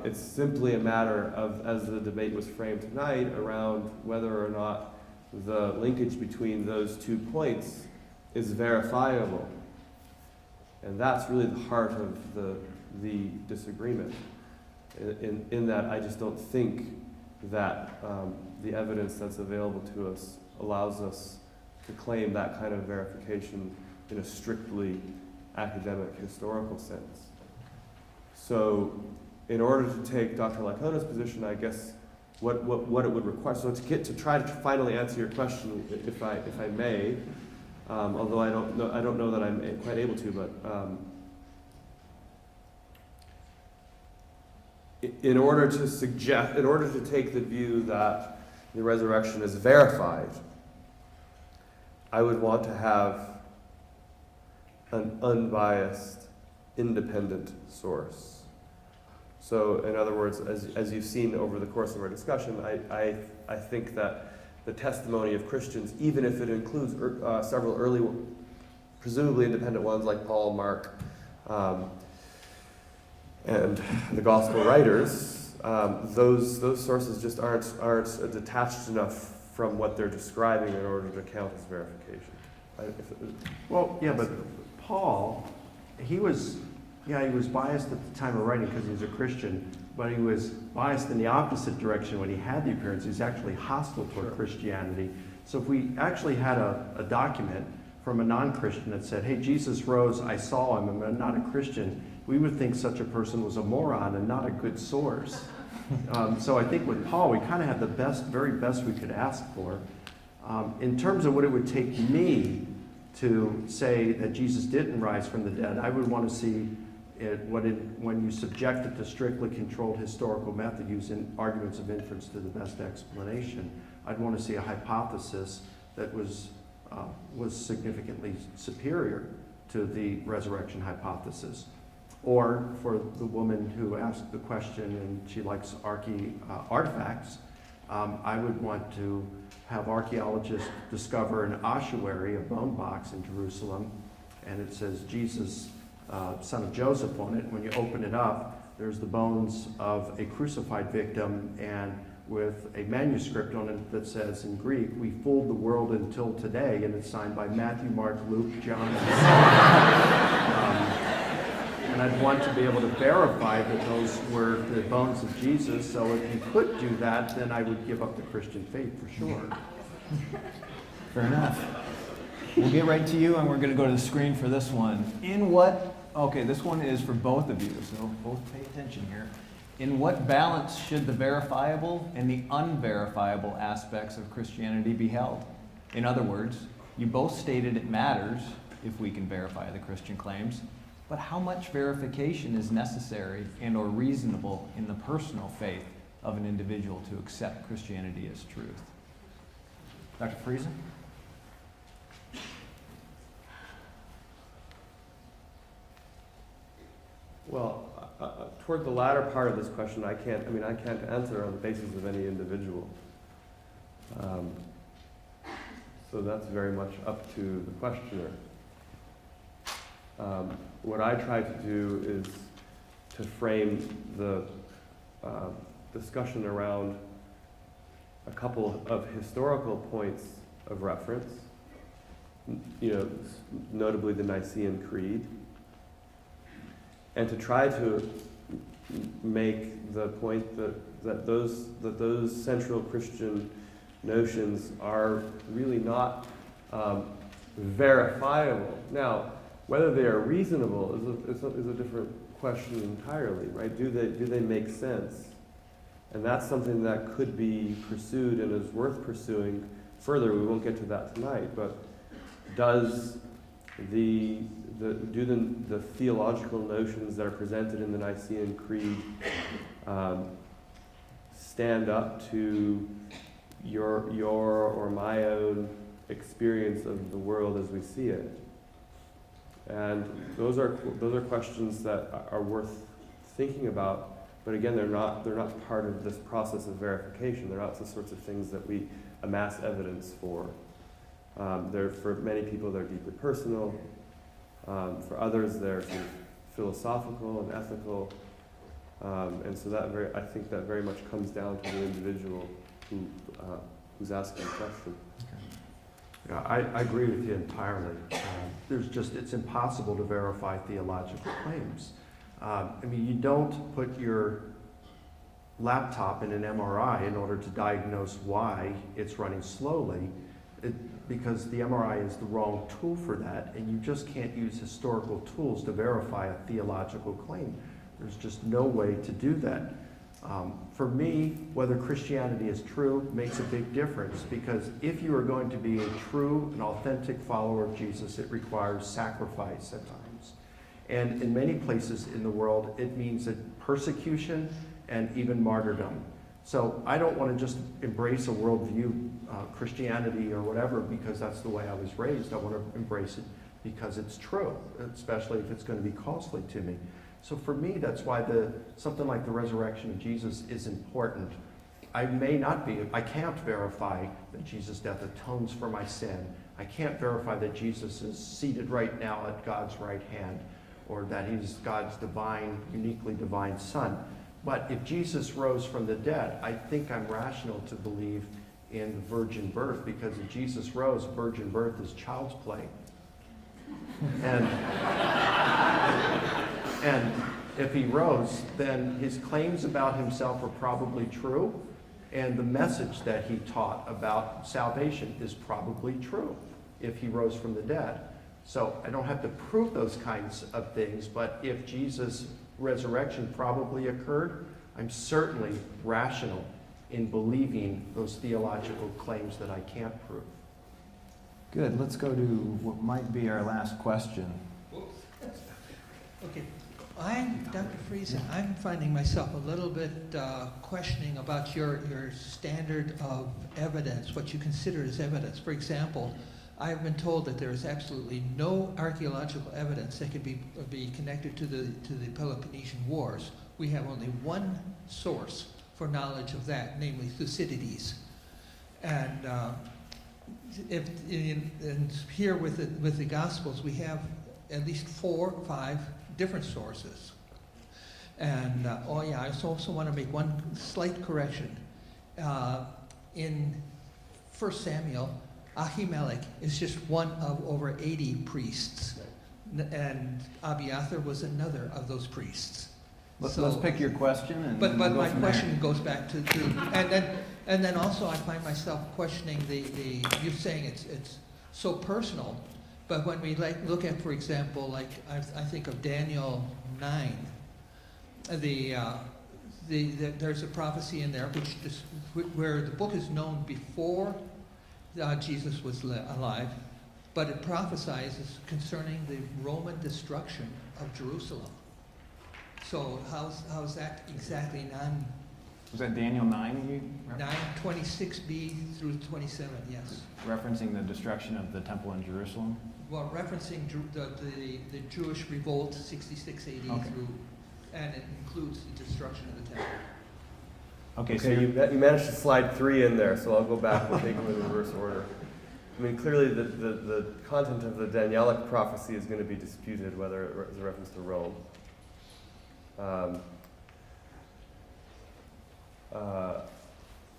D: It's simply a matter of, as the debate was framed tonight, around whether or not the linkage between those 2 points is verifiable. And that's really the heart of the disagreement, in that I just don't think that the evidence that's available to us allows us to claim that kind of verification in a strictly academic historical sense. So in order to take Dr. Licona's position, I guess what it would require, so to try to finally answer your question, if I may, although I don't know that I'm quite able to, but in order to take the view that the resurrection is verified, I would want to have an unbiased, independent source. So, in other words, as you've seen over the course of our discussion, I think that the testimony of Christians, even if it includes several early, presumably independent ones like Paul, Mark, and the gospel writers, those sources just aren't detached enough from what they're describing in order to count as verification.
C: Well, yeah, but Paul, he was biased at the time of writing because he was a Christian, but he was biased in the opposite direction when he had the appearance. He was actually hostile toward Christianity. So if we actually had a document from a non-Christian that said, hey, Jesus rose, I saw him, I'm not a Christian, we would think such a person was a moron and not a good source. So I think with Paul, we kind of had the very best we could ask for. In terms of what it would take me to say that Jesus didn't rise from the dead, I would want to see when you subject it to strictly controlled historical method using arguments of inference to the best explanation, I'd want to see a hypothesis that was significantly superior to the resurrection hypothesis. Or for the woman who asked the question and she likes artifacts, I would want to have archaeologists discover an ossuary, a bone box in Jerusalem, and it says Jesus, son of Joseph on it. When you open it up, there's the bones of a crucified victim, and with a manuscript on it that says in Greek, "We fooled the world until today," and it's signed by Matthew, Mark, Luke, John, and I'd want to be able to verify that those were the bones of Jesus. So if you could do that, then I would give up the Christian faith for sure.
E: Fair enough. We'll get right to you, and we're going to go to the screen for this one. Okay, this one is for both of you, so both pay attention here. In what balance should the verifiable and the unverifiable aspects of Christianity be held? In other words, you both stated it matters if we can verify the Christian claims, but how much verification is necessary and or reasonable in the personal faith of an individual to accept Christianity as truth? Dr. Friesen?
D: Well, toward the latter part of this question, I can't answer on the basis of any individual. So that's very much up to the questioner. What I try to do is to frame the discussion around a couple of historical points of reference, notably the Nicene Creed, and to try to make the point that those central Christian notions are really not verifiable. Now, whether they are reasonable is a different question entirely, right? Do they make sense? And that's something that could be pursued and is worth pursuing further. We won't get to that tonight, but does do the theological notions that are presented in the Nicene Creed stand up to your or my own experience of the world as we see it? And those are questions that are worth thinking about. But again, they're not part of this process of verification. They're not the sorts of things that we amass evidence for. For many people, they're deeply personal. For others, they're sort of philosophical and ethical. And so I think that very much comes down to the individual who's asking the question.
C: Yeah, I agree with you entirely. It's impossible to verify theological claims. You don't put your laptop in an MRI in order to diagnose why it's running slowly, because the MRI is the wrong tool for that, and you just can't use historical tools to verify a theological claim. There's just no way to do that. For me, whether Christianity is true makes a big difference, because if you are going to be a true and authentic follower of Jesus, it requires sacrifice at times. And in many places in the world, it means persecution and even martyrdom. So I don't want to just embrace a worldview, Christianity or whatever, because that's the way I was raised. I want to embrace it because it's true, especially if it's going to be costly to me. So for me, that's why something like the resurrection of Jesus is important. I can't verify that Jesus' death atones for my sin. I can't verify that Jesus is seated right now at God's right hand, or that he's God's uniquely divine Son. But if Jesus rose from the dead, I think I'm rational to believe in the virgin birth, because if Jesus rose, virgin birth is child's play. And if he rose, then his claims about himself are probably true, and the message that he taught about salvation is probably true if he rose from the dead. So I don't have to prove those kinds of things, but if Jesus' resurrection probably occurred, I'm certainly rational in believing those theological claims that I can't prove.
E: Good. Let's go to what might be our last question.
I: Okay. Dr. Friesen, I'm finding myself a little bit questioning about your standard of evidence, what you consider as evidence. For example, I've been told that there is absolutely no archaeological evidence that could be connected to the Peloponnesian Wars. We have only one source for knowledge of that, namely Thucydides. And here with the Gospels, we have at least 4 or 5 different sources. And I also want to make one slight correction. In 1 Samuel, Ahimelech is just one of over 80 priests, and Abiathar was another of those priests.
E: Let's pick your question. And
I: but
E: we'll
I: my question goes back to and then also I find myself questioning you're saying it's so personal, but when we look at, for example, I think of Daniel 9, there's a prophecy in there where the book is known before Jesus was alive, but it prophesies concerning the Roman destruction of Jerusalem. So how's that exactly
E: Was that Daniel 9?
I: 9:26b through 27? Yes.
E: Referencing the destruction of the temple in Jerusalem?
I: Well, referencing the Jewish revolt, 66 AD
E: Okay.
I: through, and it includes the destruction of the temple.
E: Okay, so
D: You managed to slide 3 in there, so I'll go back and take them in reverse order. I mean, clearly the content of the Danielic prophecy is going to be disputed, whether it is a reference to Rome.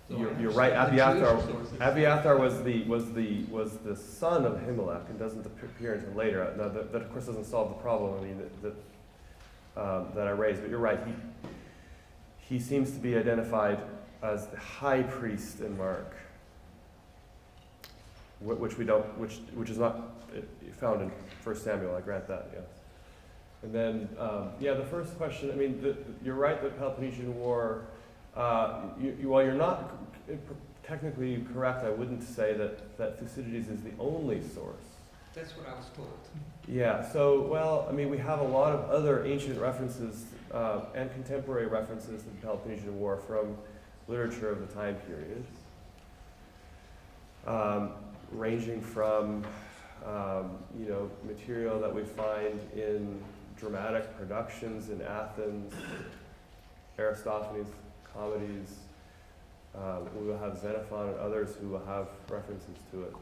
D: You're right. Abiathar was the son of Ahimelech and doesn't appear until later. Now, that of course doesn't solve the problem. I mean, that I raised. But you're right. He seems to be identified as the high priest in Mark, which is not found in 1 Samuel. I grant that. Yes. And then the first question. I mean, you're right. The Peloponnesian War. While you're not technically correct, I wouldn't say that Thucydides is the only source.
I: That's what I was told.
D: Yeah, so, well, I mean, we have a lot of other ancient references and contemporary references to the Peloponnesian War from literature of the time period, ranging from, material that we find in dramatic productions in Athens, Aristophanes' comedies. We will have Xenophon and others who will have references to it.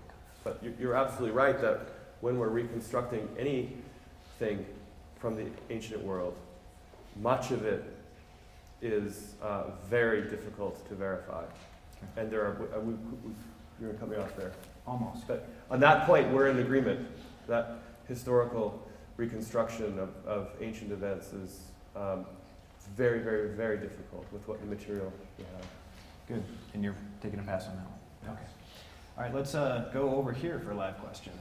D: But you're absolutely right that when we're reconstructing anything from the ancient world, much of it is very difficult to verify. Okay. And there are, you're coming off there.
E: Almost.
D: But on that point, we're in agreement that historical reconstruction of ancient events is very, very, very difficult with what the material we have.
E: Good. And you're taking a pass on that one. Okay. All right, let's go over here for a live question.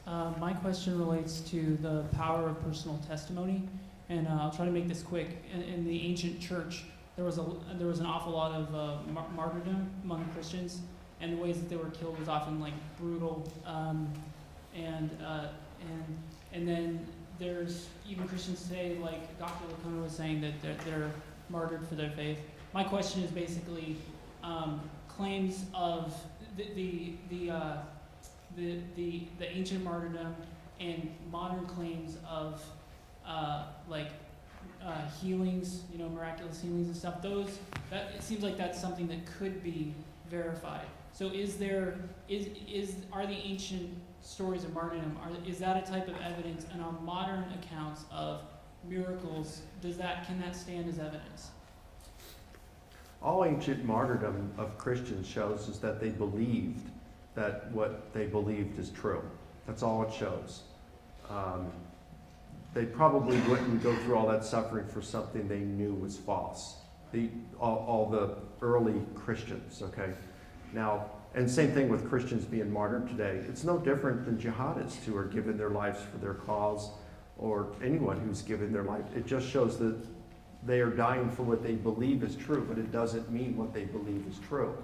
J: My question relates to the power of personal testimony, and I'll try to make this quick. In the ancient church, there was an awful lot of martyrdom among Christians, and the ways that they were killed was often like brutal, and then there's even Christians today, like Dr. Licona was saying, that they're martyred for their faith. My question is basically claims of the ancient martyrdom and modern claims of healings, miraculous healings and stuff. It seems like that's something that could be verified. So are the ancient stories of martyrdom, is that a type of evidence, and are modern accounts of miracles, can that stand as evidence?
C: All ancient martyrdom of Christians shows is that they believed that what they believed is true. That's all it shows. They probably wouldn't go through all that suffering for something they knew was false. All the early Christians, okay? Now, and same thing with Christians being martyred today. It's no different than jihadists who are giving their lives for their cause, or anyone who's given their life. It just shows that they are dying for what they believe is true, but it doesn't mean what they believe is true.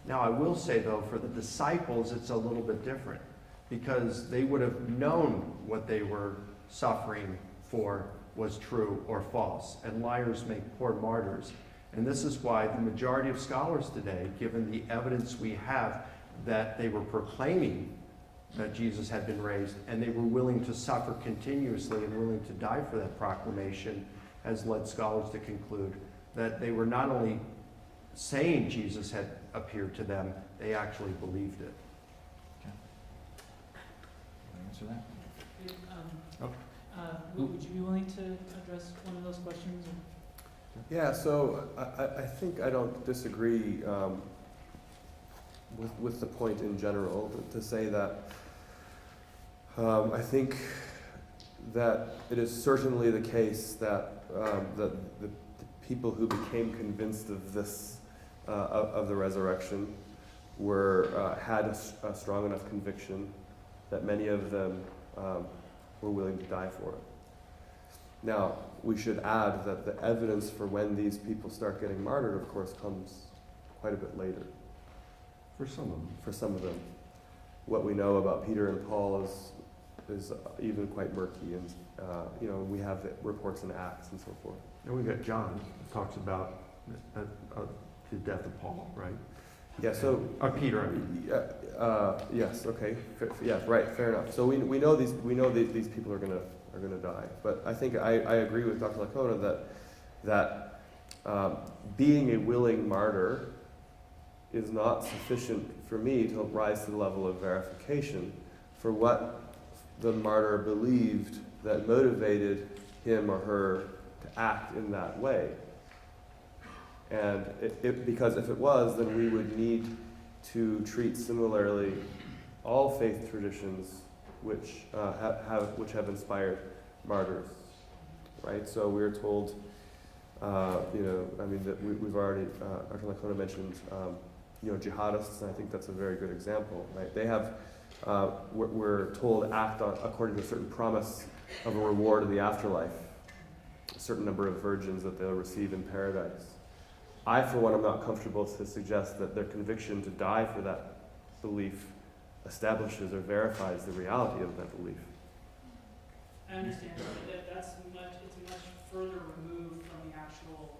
C: Now, I will say, though, for the disciples, it's a little bit different, because they would have known what they were suffering for was true or false, and liars make poor martyrs. And this is why the majority of scholars today, given the evidence we have that they were proclaiming that Jesus had been raised, and they were willing to suffer continuously and willing to die for that proclamation, has led scholars to conclude that they were not only saying Jesus had appeared to them, they actually believed it.
E: Okay. Answer that.
J: Would you be willing to address one of those questions?
D: Yeah, so I think I don't disagree with the point in general to say that I think that it is certainly the case that the people who became convinced of this of the resurrection had a strong enough conviction that many of them were willing to die for it. Now, we should add that the evidence for when these people start getting martyred, of course, comes quite a bit later.
C: For some of them.
D: For some of them. What we know about Peter and Paul is even quite murky, and we have the reports in Acts and so forth.
C: And we've got John who talks about the death of Paul, right?
D: Yeah, so
C: Peter, I mean.
D: yes, okay, yeah, right, fair enough. So we know these people are gonna die, but I think I agree with Dr. Licona that being a willing martyr is not sufficient for me to rise to the level of verification for what the martyr believed that motivated him or her to act in that way. And because if it was, then we would need to treat similarly all faith traditions which have inspired martyrs, right? So we're told, that we've already, Dr. Licona mentioned, jihadists, and I think that's a very good example, right? They have, we're told to act according to a certain promise of a reward in the afterlife, a certain number of virgins that they'll receive in paradise. I, for one, am not comfortable to suggest that their conviction to die for that belief establishes or verifies the reality of that belief.
J: I understand that it's much further removed from the actual,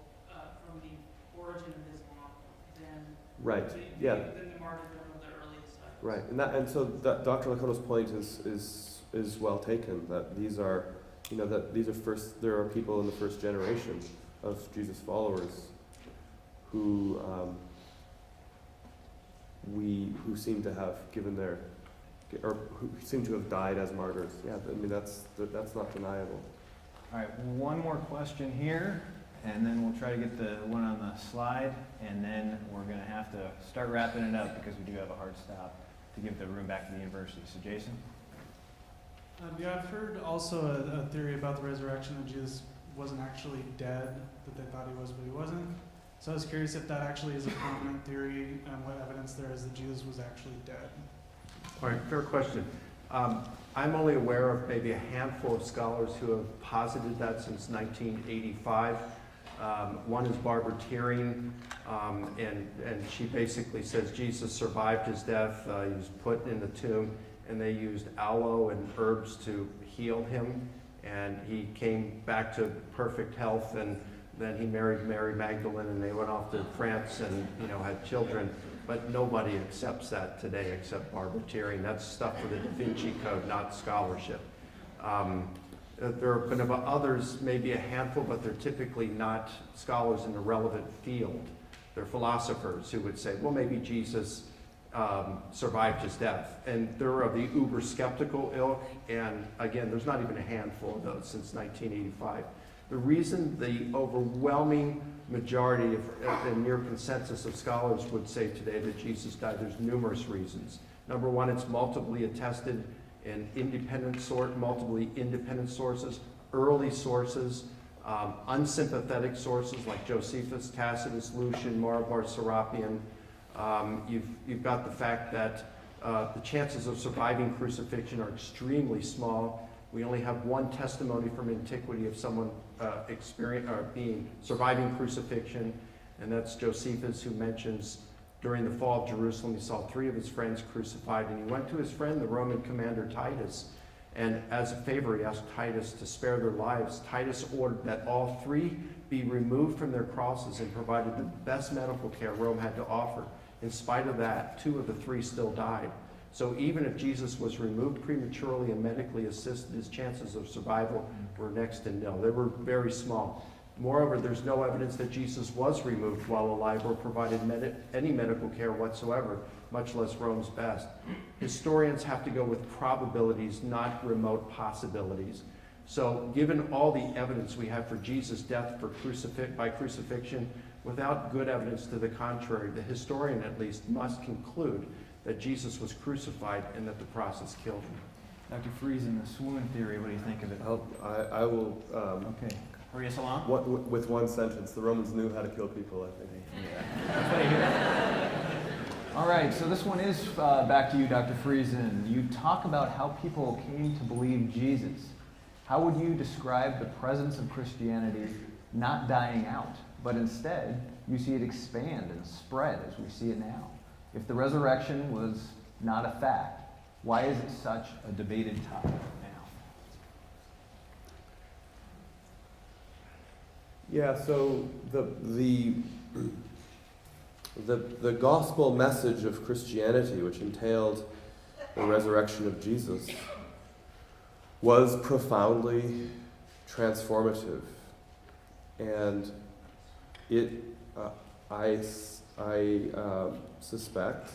J: from the origin of Islam than than the martyrdom of the earliest cycles.
D: Right, and so Dr. Licona's point is well taken. That these are, there are people in the first generation of Jesus' followers who seem to have who seem to have died as martyrs. Yeah, I mean that's not deniable.
E: All right, one more question here, and then we'll try to get the one on the slide, and then we're going to have to start wrapping it up because we do have a hard stop to give the room back to the university. So Jason?
K: I've heard also a theory about the resurrection that Jesus wasn't actually dead, that they thought he was, but he wasn't. So I was curious if that actually is a prominent theory and what evidence there is that Jesus was actually dead.
C: All right, fair question. I'm only aware of maybe a handful of scholars who have posited that since 1985. One is Barbara Teering, and she basically says Jesus survived his death. He was put in the tomb, and they used aloe and herbs to heal him, and he came back to perfect health, and then he married Mary Magdalene, and they went off to France and had children. But nobody accepts that today except Barbara Teering. That's stuff for the Da Vinci Code, not scholarship. There have been others, maybe a handful, but they're typically not scholars in a relevant field. They're philosophers who would say, well, maybe Jesus survived his death. And they're of the uber skeptical ilk, and again, there's not even a handful of those since 1985. The reason the overwhelming majority and near consensus of scholars would say today that Jesus died, there's numerous reasons. Number one, it's multiply attested in multiply independent sources, early sources, unsympathetic sources like Josephus, Tacitus, Lucian, Marbar, Serapion. You've got the fact that the chances of surviving crucifixion are extremely small. We only have one testimony from antiquity of someone surviving crucifixion, and that's Josephus, who mentions during the fall of Jerusalem he saw 3 of his friends crucified, and he went to his friend, the Roman commander Titus, and as a favor he asked Titus to spare their lives. Titus ordered that all 3 be removed from their crosses and provided the best medical care Rome had to offer. In spite of that, 2 of the 3 still died. So even if Jesus was removed prematurely and medically assisted, his chances of survival were next to nil. They were very small. Moreover, there's no evidence that Jesus was removed while alive or provided any medical care whatsoever, much less Rome's best. Historians have to go with probabilities, not remote possibilities. So given all the evidence we have for Jesus' death by crucifixion, without good evidence to the contrary, the historian at least must conclude that Jesus was crucified and that the process killed him.
E: Dr. Friesen, the swoon theory, what do you think of it?
D: I will.
E: Okay. Hurry us along.
D: With one sentence, the Romans knew how to kill people, I think.
E: Yeah. That's what I hear. All right, so this one is back to you, Dr. Friesen. You talk about how people came to believe Jesus. How would you describe the presence of Christianity not dying out, but instead you see it expand and spread as we see it now? If the resurrection was not a fact, why is it such a debated topic now?
D: Yeah, so the gospel message of Christianity, which entailed the resurrection of Jesus, was profoundly transformative, and I suspect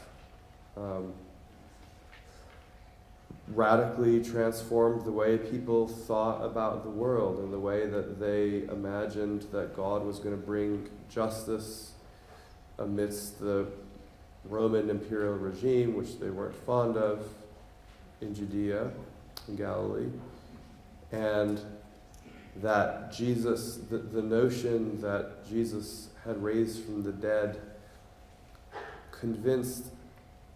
D: radically transformed the way people thought about the world and the way that they imagined that God was going to bring justice amidst the Roman imperial regime, which they weren't fond of, in Judea, in Galilee. And that Jesus, the notion that Jesus had raised from the dead convinced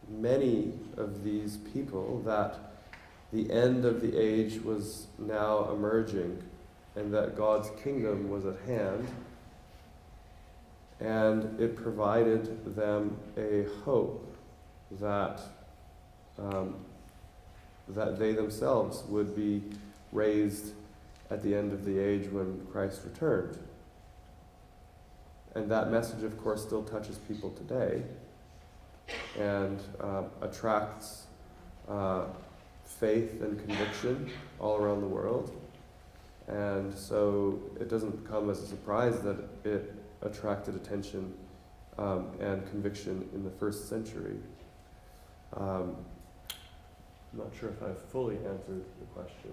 D: many of these people that the end of the age was now emerging and that God's kingdom was at hand. And it provided them a hope that that they themselves would be raised at the end of the age when Christ returned. And that message, of course, still touches people today and attracts faith and conviction all around the world. And so it doesn't come as a surprise that it attracted attention and conviction in the first century. I'm not sure if I've fully answered the question.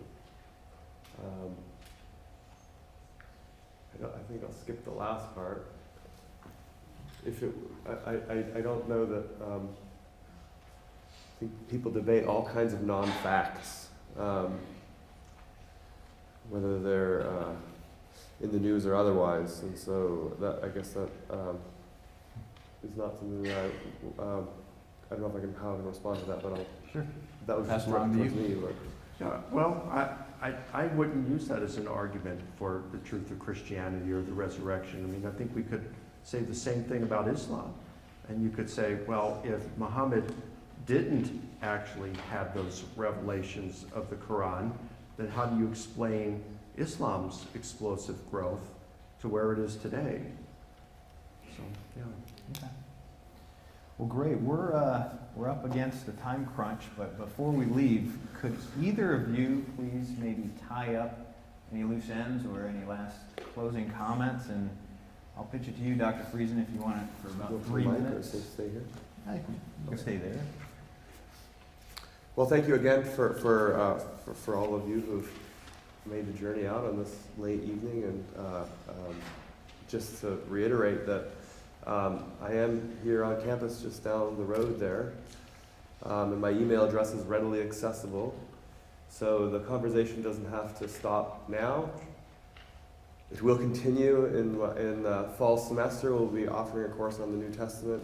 D: I think I'll skip the last part. I don't know that. I think people debate all kinds of non-facts, whether they're in the news or otherwise, and so that, I guess that is not something that I don't know if I can how to respond to that, but I'll.
E: Sure.
D: That was
E: Pass
D: just
E: it on to
D: towards
E: you.
D: me. But.
C: Yeah, well, I wouldn't use that as an argument for the truth of Christianity or the resurrection. I mean, I think we could say the same thing about Islam. And you could say, well, if Muhammad didn't actually have those revelations of the Quran, then how do you explain Islam's explosive growth to where it is today? So, yeah.
E: Okay. Well, great. We're up against the time crunch, but before we leave, could either of you please maybe tie up any loose ends or any last closing comments? And I'll pitch it to you, Dr. Friesen, if you want it for about 3 minutes.
D: Stay here.
E: You can stay there.
D: Well, thank you again for all of you who've made the journey out on this late evening, and just to reiterate that I am here on campus just down the road there, and my email address is readily accessible, so the conversation doesn't have to stop now. It will continue in fall semester. We'll be offering a course on the New Testament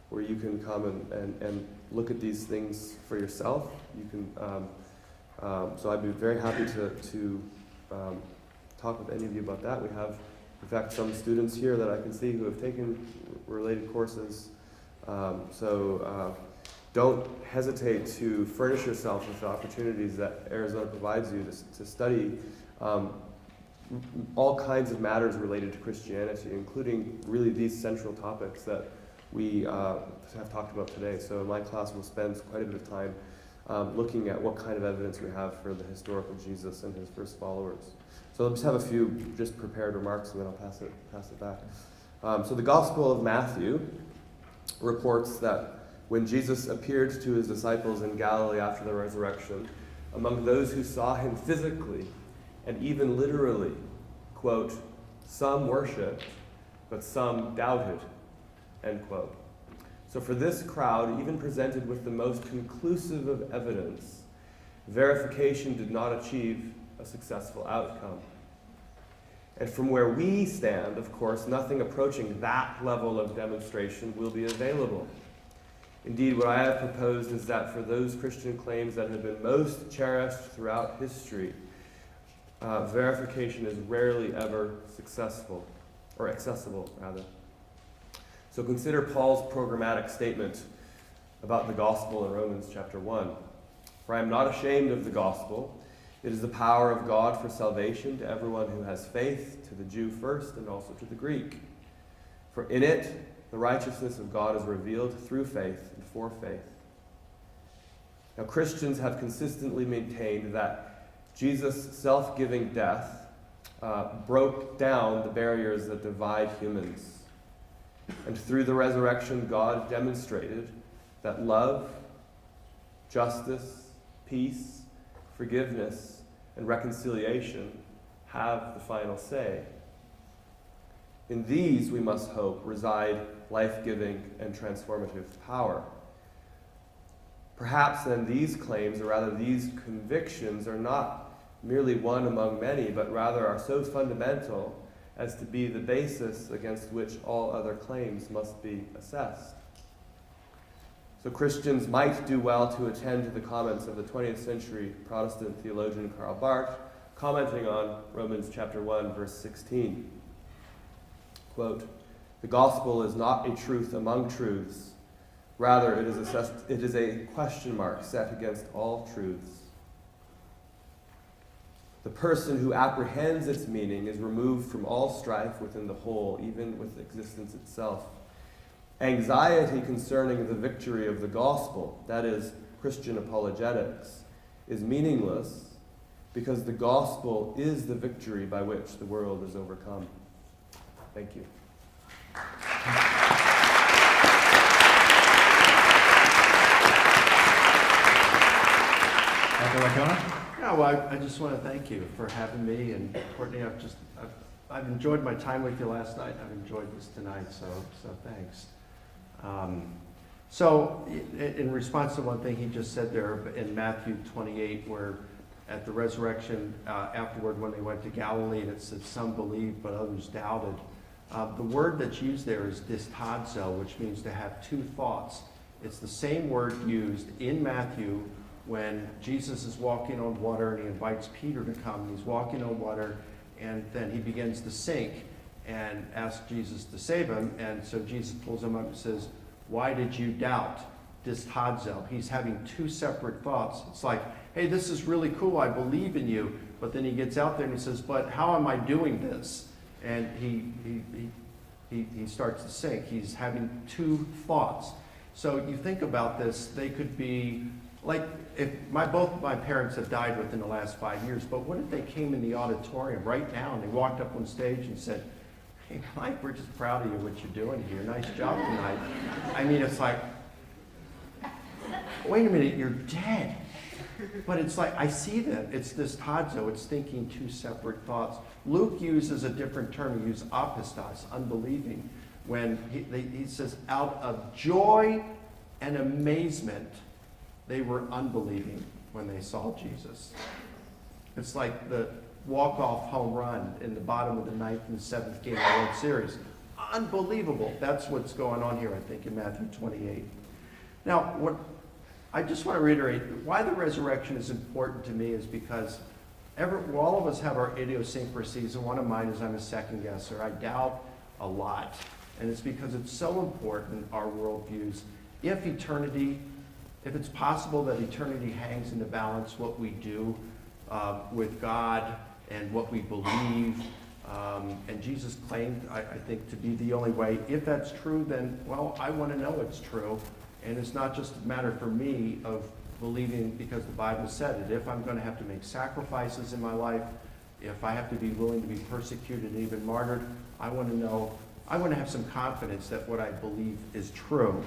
D: where you can come and look at these things for yourself. You can, so I'd be very happy to talk with any of you about that. We have, in fact, some students here that I can see who have taken related courses. So don't hesitate to furnish yourself with the opportunities that Arizona provides you to study all kinds of matters related to Christianity, including really these central topics that we have talked about today. So my class will spend quite a bit of time looking at what kind of evidence we have for the historical Jesus and his first followers. So I'll just have a few just prepared remarks, and then I'll pass it back. So the Gospel of Matthew reports that when Jesus appeared to his disciples in Galilee after the resurrection, among those who saw him physically and even literally, quote, some worshipped, but some doubted, end quote. So for this crowd, even presented with the most conclusive of evidence, verification did not achieve a successful outcome. And from where we stand, of course, nothing approaching that level of demonstration will be available. Indeed, what I have proposed is that for those Christian claims that have been most cherished throughout history, verification is rarely ever successful, or accessible, rather. So consider Paul's programmatic statement about the gospel in Romans chapter 1. For I am not ashamed of the gospel. It is the power of God for salvation to everyone who has faith, to the Jew first and also to the Greek. For in it, the righteousness of God is revealed through faith and for faith. Now, Christians have consistently maintained that Jesus' self-giving death broke down the barriers that divide humans. And through the resurrection, God demonstrated that love, justice, peace, forgiveness, and reconciliation have the final say. In these, we must hope, reside life-giving and transformative power. Perhaps then these claims, or rather these convictions, are not merely one among many, but rather are so fundamental as to be the basis against which all other claims must be assessed. So Christians might do well to attend to the comments of the 20th century Protestant theologian Karl Barth, commenting on Romans chapter 1, verse 16. Quote, "The gospel is not a truth among truths. Rather, it is a question mark set against all truths. The person who apprehends its meaning is removed from all strife within the whole, even with existence itself. Anxiety concerning the victory of the gospel, that is, Christian apologetics, is meaningless because the gospel is the victory by which the world is overcome." Thank you.
F: Dr. Licona?
C: Yeah, well, I just want to thank you for having me, and Courtney, I've enjoyed my time with you last night. I've enjoyed this tonight, so thanks. In response to one thing he just said there in Matthew 28, where at the resurrection afterward when they went to Galilee, and it said some believed but others doubted. The word that's used there is distadzo, which means to have two thoughts. It's the same word used in Matthew when Jesus is walking on water and he invites Peter to come. He's walking on water and then he begins to sink and asks Jesus to save him. And so Jesus pulls him up and says, "Why did you doubt?" Distadzo. He's having two separate thoughts. It's like, hey, this is really cool. I believe in you. But then he gets out there and he says, but how am I doing this? And he starts to sink. He's having two thoughts. So you think about this, they could be like, if both my parents have died within the last 5 years, but what if they came in the auditorium right now and they walked up on stage and said, "Hey, Mike, we're just proud of you, what you're doing here. Nice job tonight." I mean, it's like, wait a minute, you're dead. But it's like, I see that. It's this tadzo. It's thinking two separate thoughts. Luke uses a different term. He uses apistos, unbelieving, when he says, out of joy and amazement, they were unbelieving when they saw Jesus. It's like the walk-off home run in the bottom of the 9th and 7th game of the World Series. Unbelievable. That's what's going on here, I think, in Matthew 28. Now, I just want to reiterate why the resurrection is important to me is because all of us have our idiosyncrasies, and one of mine is I'm a second guesser. I doubt a lot. And it's because it's so important, our worldviews. If it's possible that eternity hangs in the balance, what we do with God and what we believe, and Jesus claimed, I think, to be the only way. If that's true, then, well, I want to know it's true. And it's not just a matter for me of believing because the Bible said it. If I'm going to have to make sacrifices in my life, if I have to be willing to be persecuted and even martyred, I want to have some confidence that what I believe is true.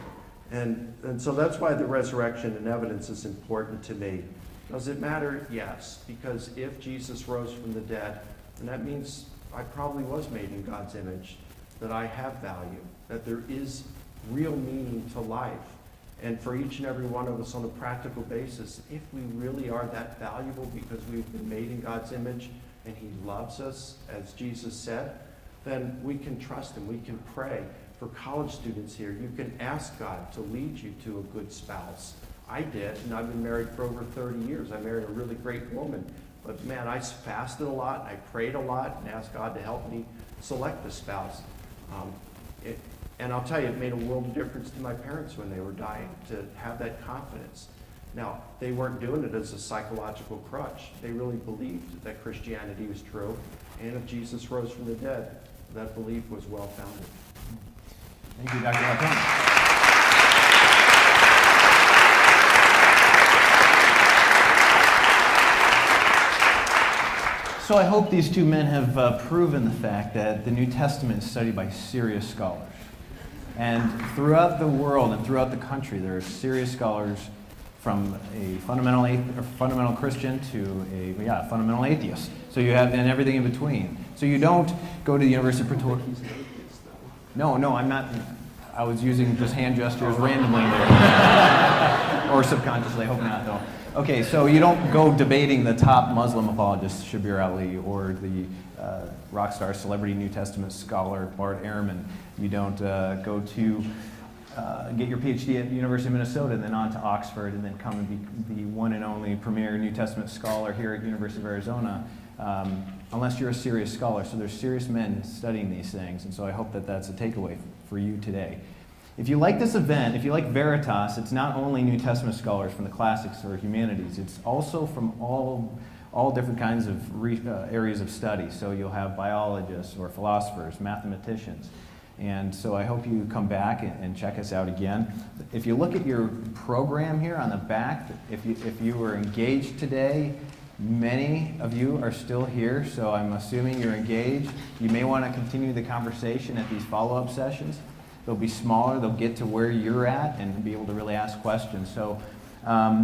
C: And so that's why the resurrection and evidence is important to me. Does it matter? Yes. Because if Jesus rose from the dead, then that means I probably was made in God's image, that I have value, that there is real meaning to life. And for each and every one of us on a practical basis, if we really are that valuable because we've been made in God's image and he loves us, as Jesus said, then we can trust him. We can pray. For college students here, you can ask God to lead you to a good spouse. I did, and I've been married for over 30 years. I married a really great woman. But man, I fasted a lot, I prayed a lot, and asked God to help me select a spouse. And I'll tell you, it made a world of difference to my parents when they were dying, to have that confidence. Now, they weren't doing it as a psychological crutch. They really believed that Christianity was true, and if Jesus rose from the dead, that belief was well-founded.
E: Thank you, Dr. Licona. So I hope these two men have proven the fact that the New Testament is studied by serious scholars. And throughout the world and throughout the country, there are serious scholars from a fundamental Christian to a fundamental atheist. So you have, and everything in between. So you don't go to the University of Pretoria. No, I'm not. I was using just hand gestures randomly there. Or subconsciously, I hope not, though. Okay, so you don't go debating the top Muslim apologist, Shabir Ali, or the rock star celebrity New Testament scholar, Bart Ehrman. You don't go to get your PhD at the University of Minnesota and then on to Oxford and then come and be the one and only premier New Testament scholar here at University of Arizona, unless you're a serious scholar. So there's serious men studying these things, and so I hope that that's a takeaway for you today. If you like this event, if you like Veritas, it's not only New Testament scholars from the classics or humanities, it's also from all different kinds of areas of study. So you'll have biologists or philosophers, mathematicians. And so I hope you come back and check us out again. If you look at your program here on the back, if you were engaged today, many of you are still here, so I'm assuming you're engaged. You may want to continue the conversation at these follow-up sessions. They'll be smaller, they'll get to where you're at and be able to really ask questions. So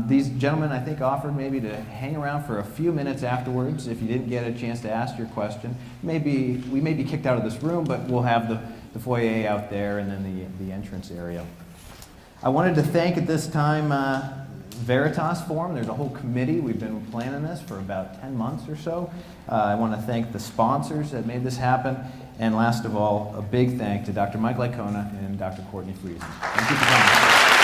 E: these gentlemen, I think, offered maybe to hang around for a few minutes afterwards if you didn't get a chance to ask your question. We may be kicked out of this room, but we'll have the foyer out there and then the entrance area. I wanted to thank at this time Veritas Forum. There's a whole committee. We've been planning this for about 10 months or so. I want to thank the sponsors that made this happen. And last of all, a big thank to Dr. Mike Licona and Dr. Courtney Friesen. Thank you for coming.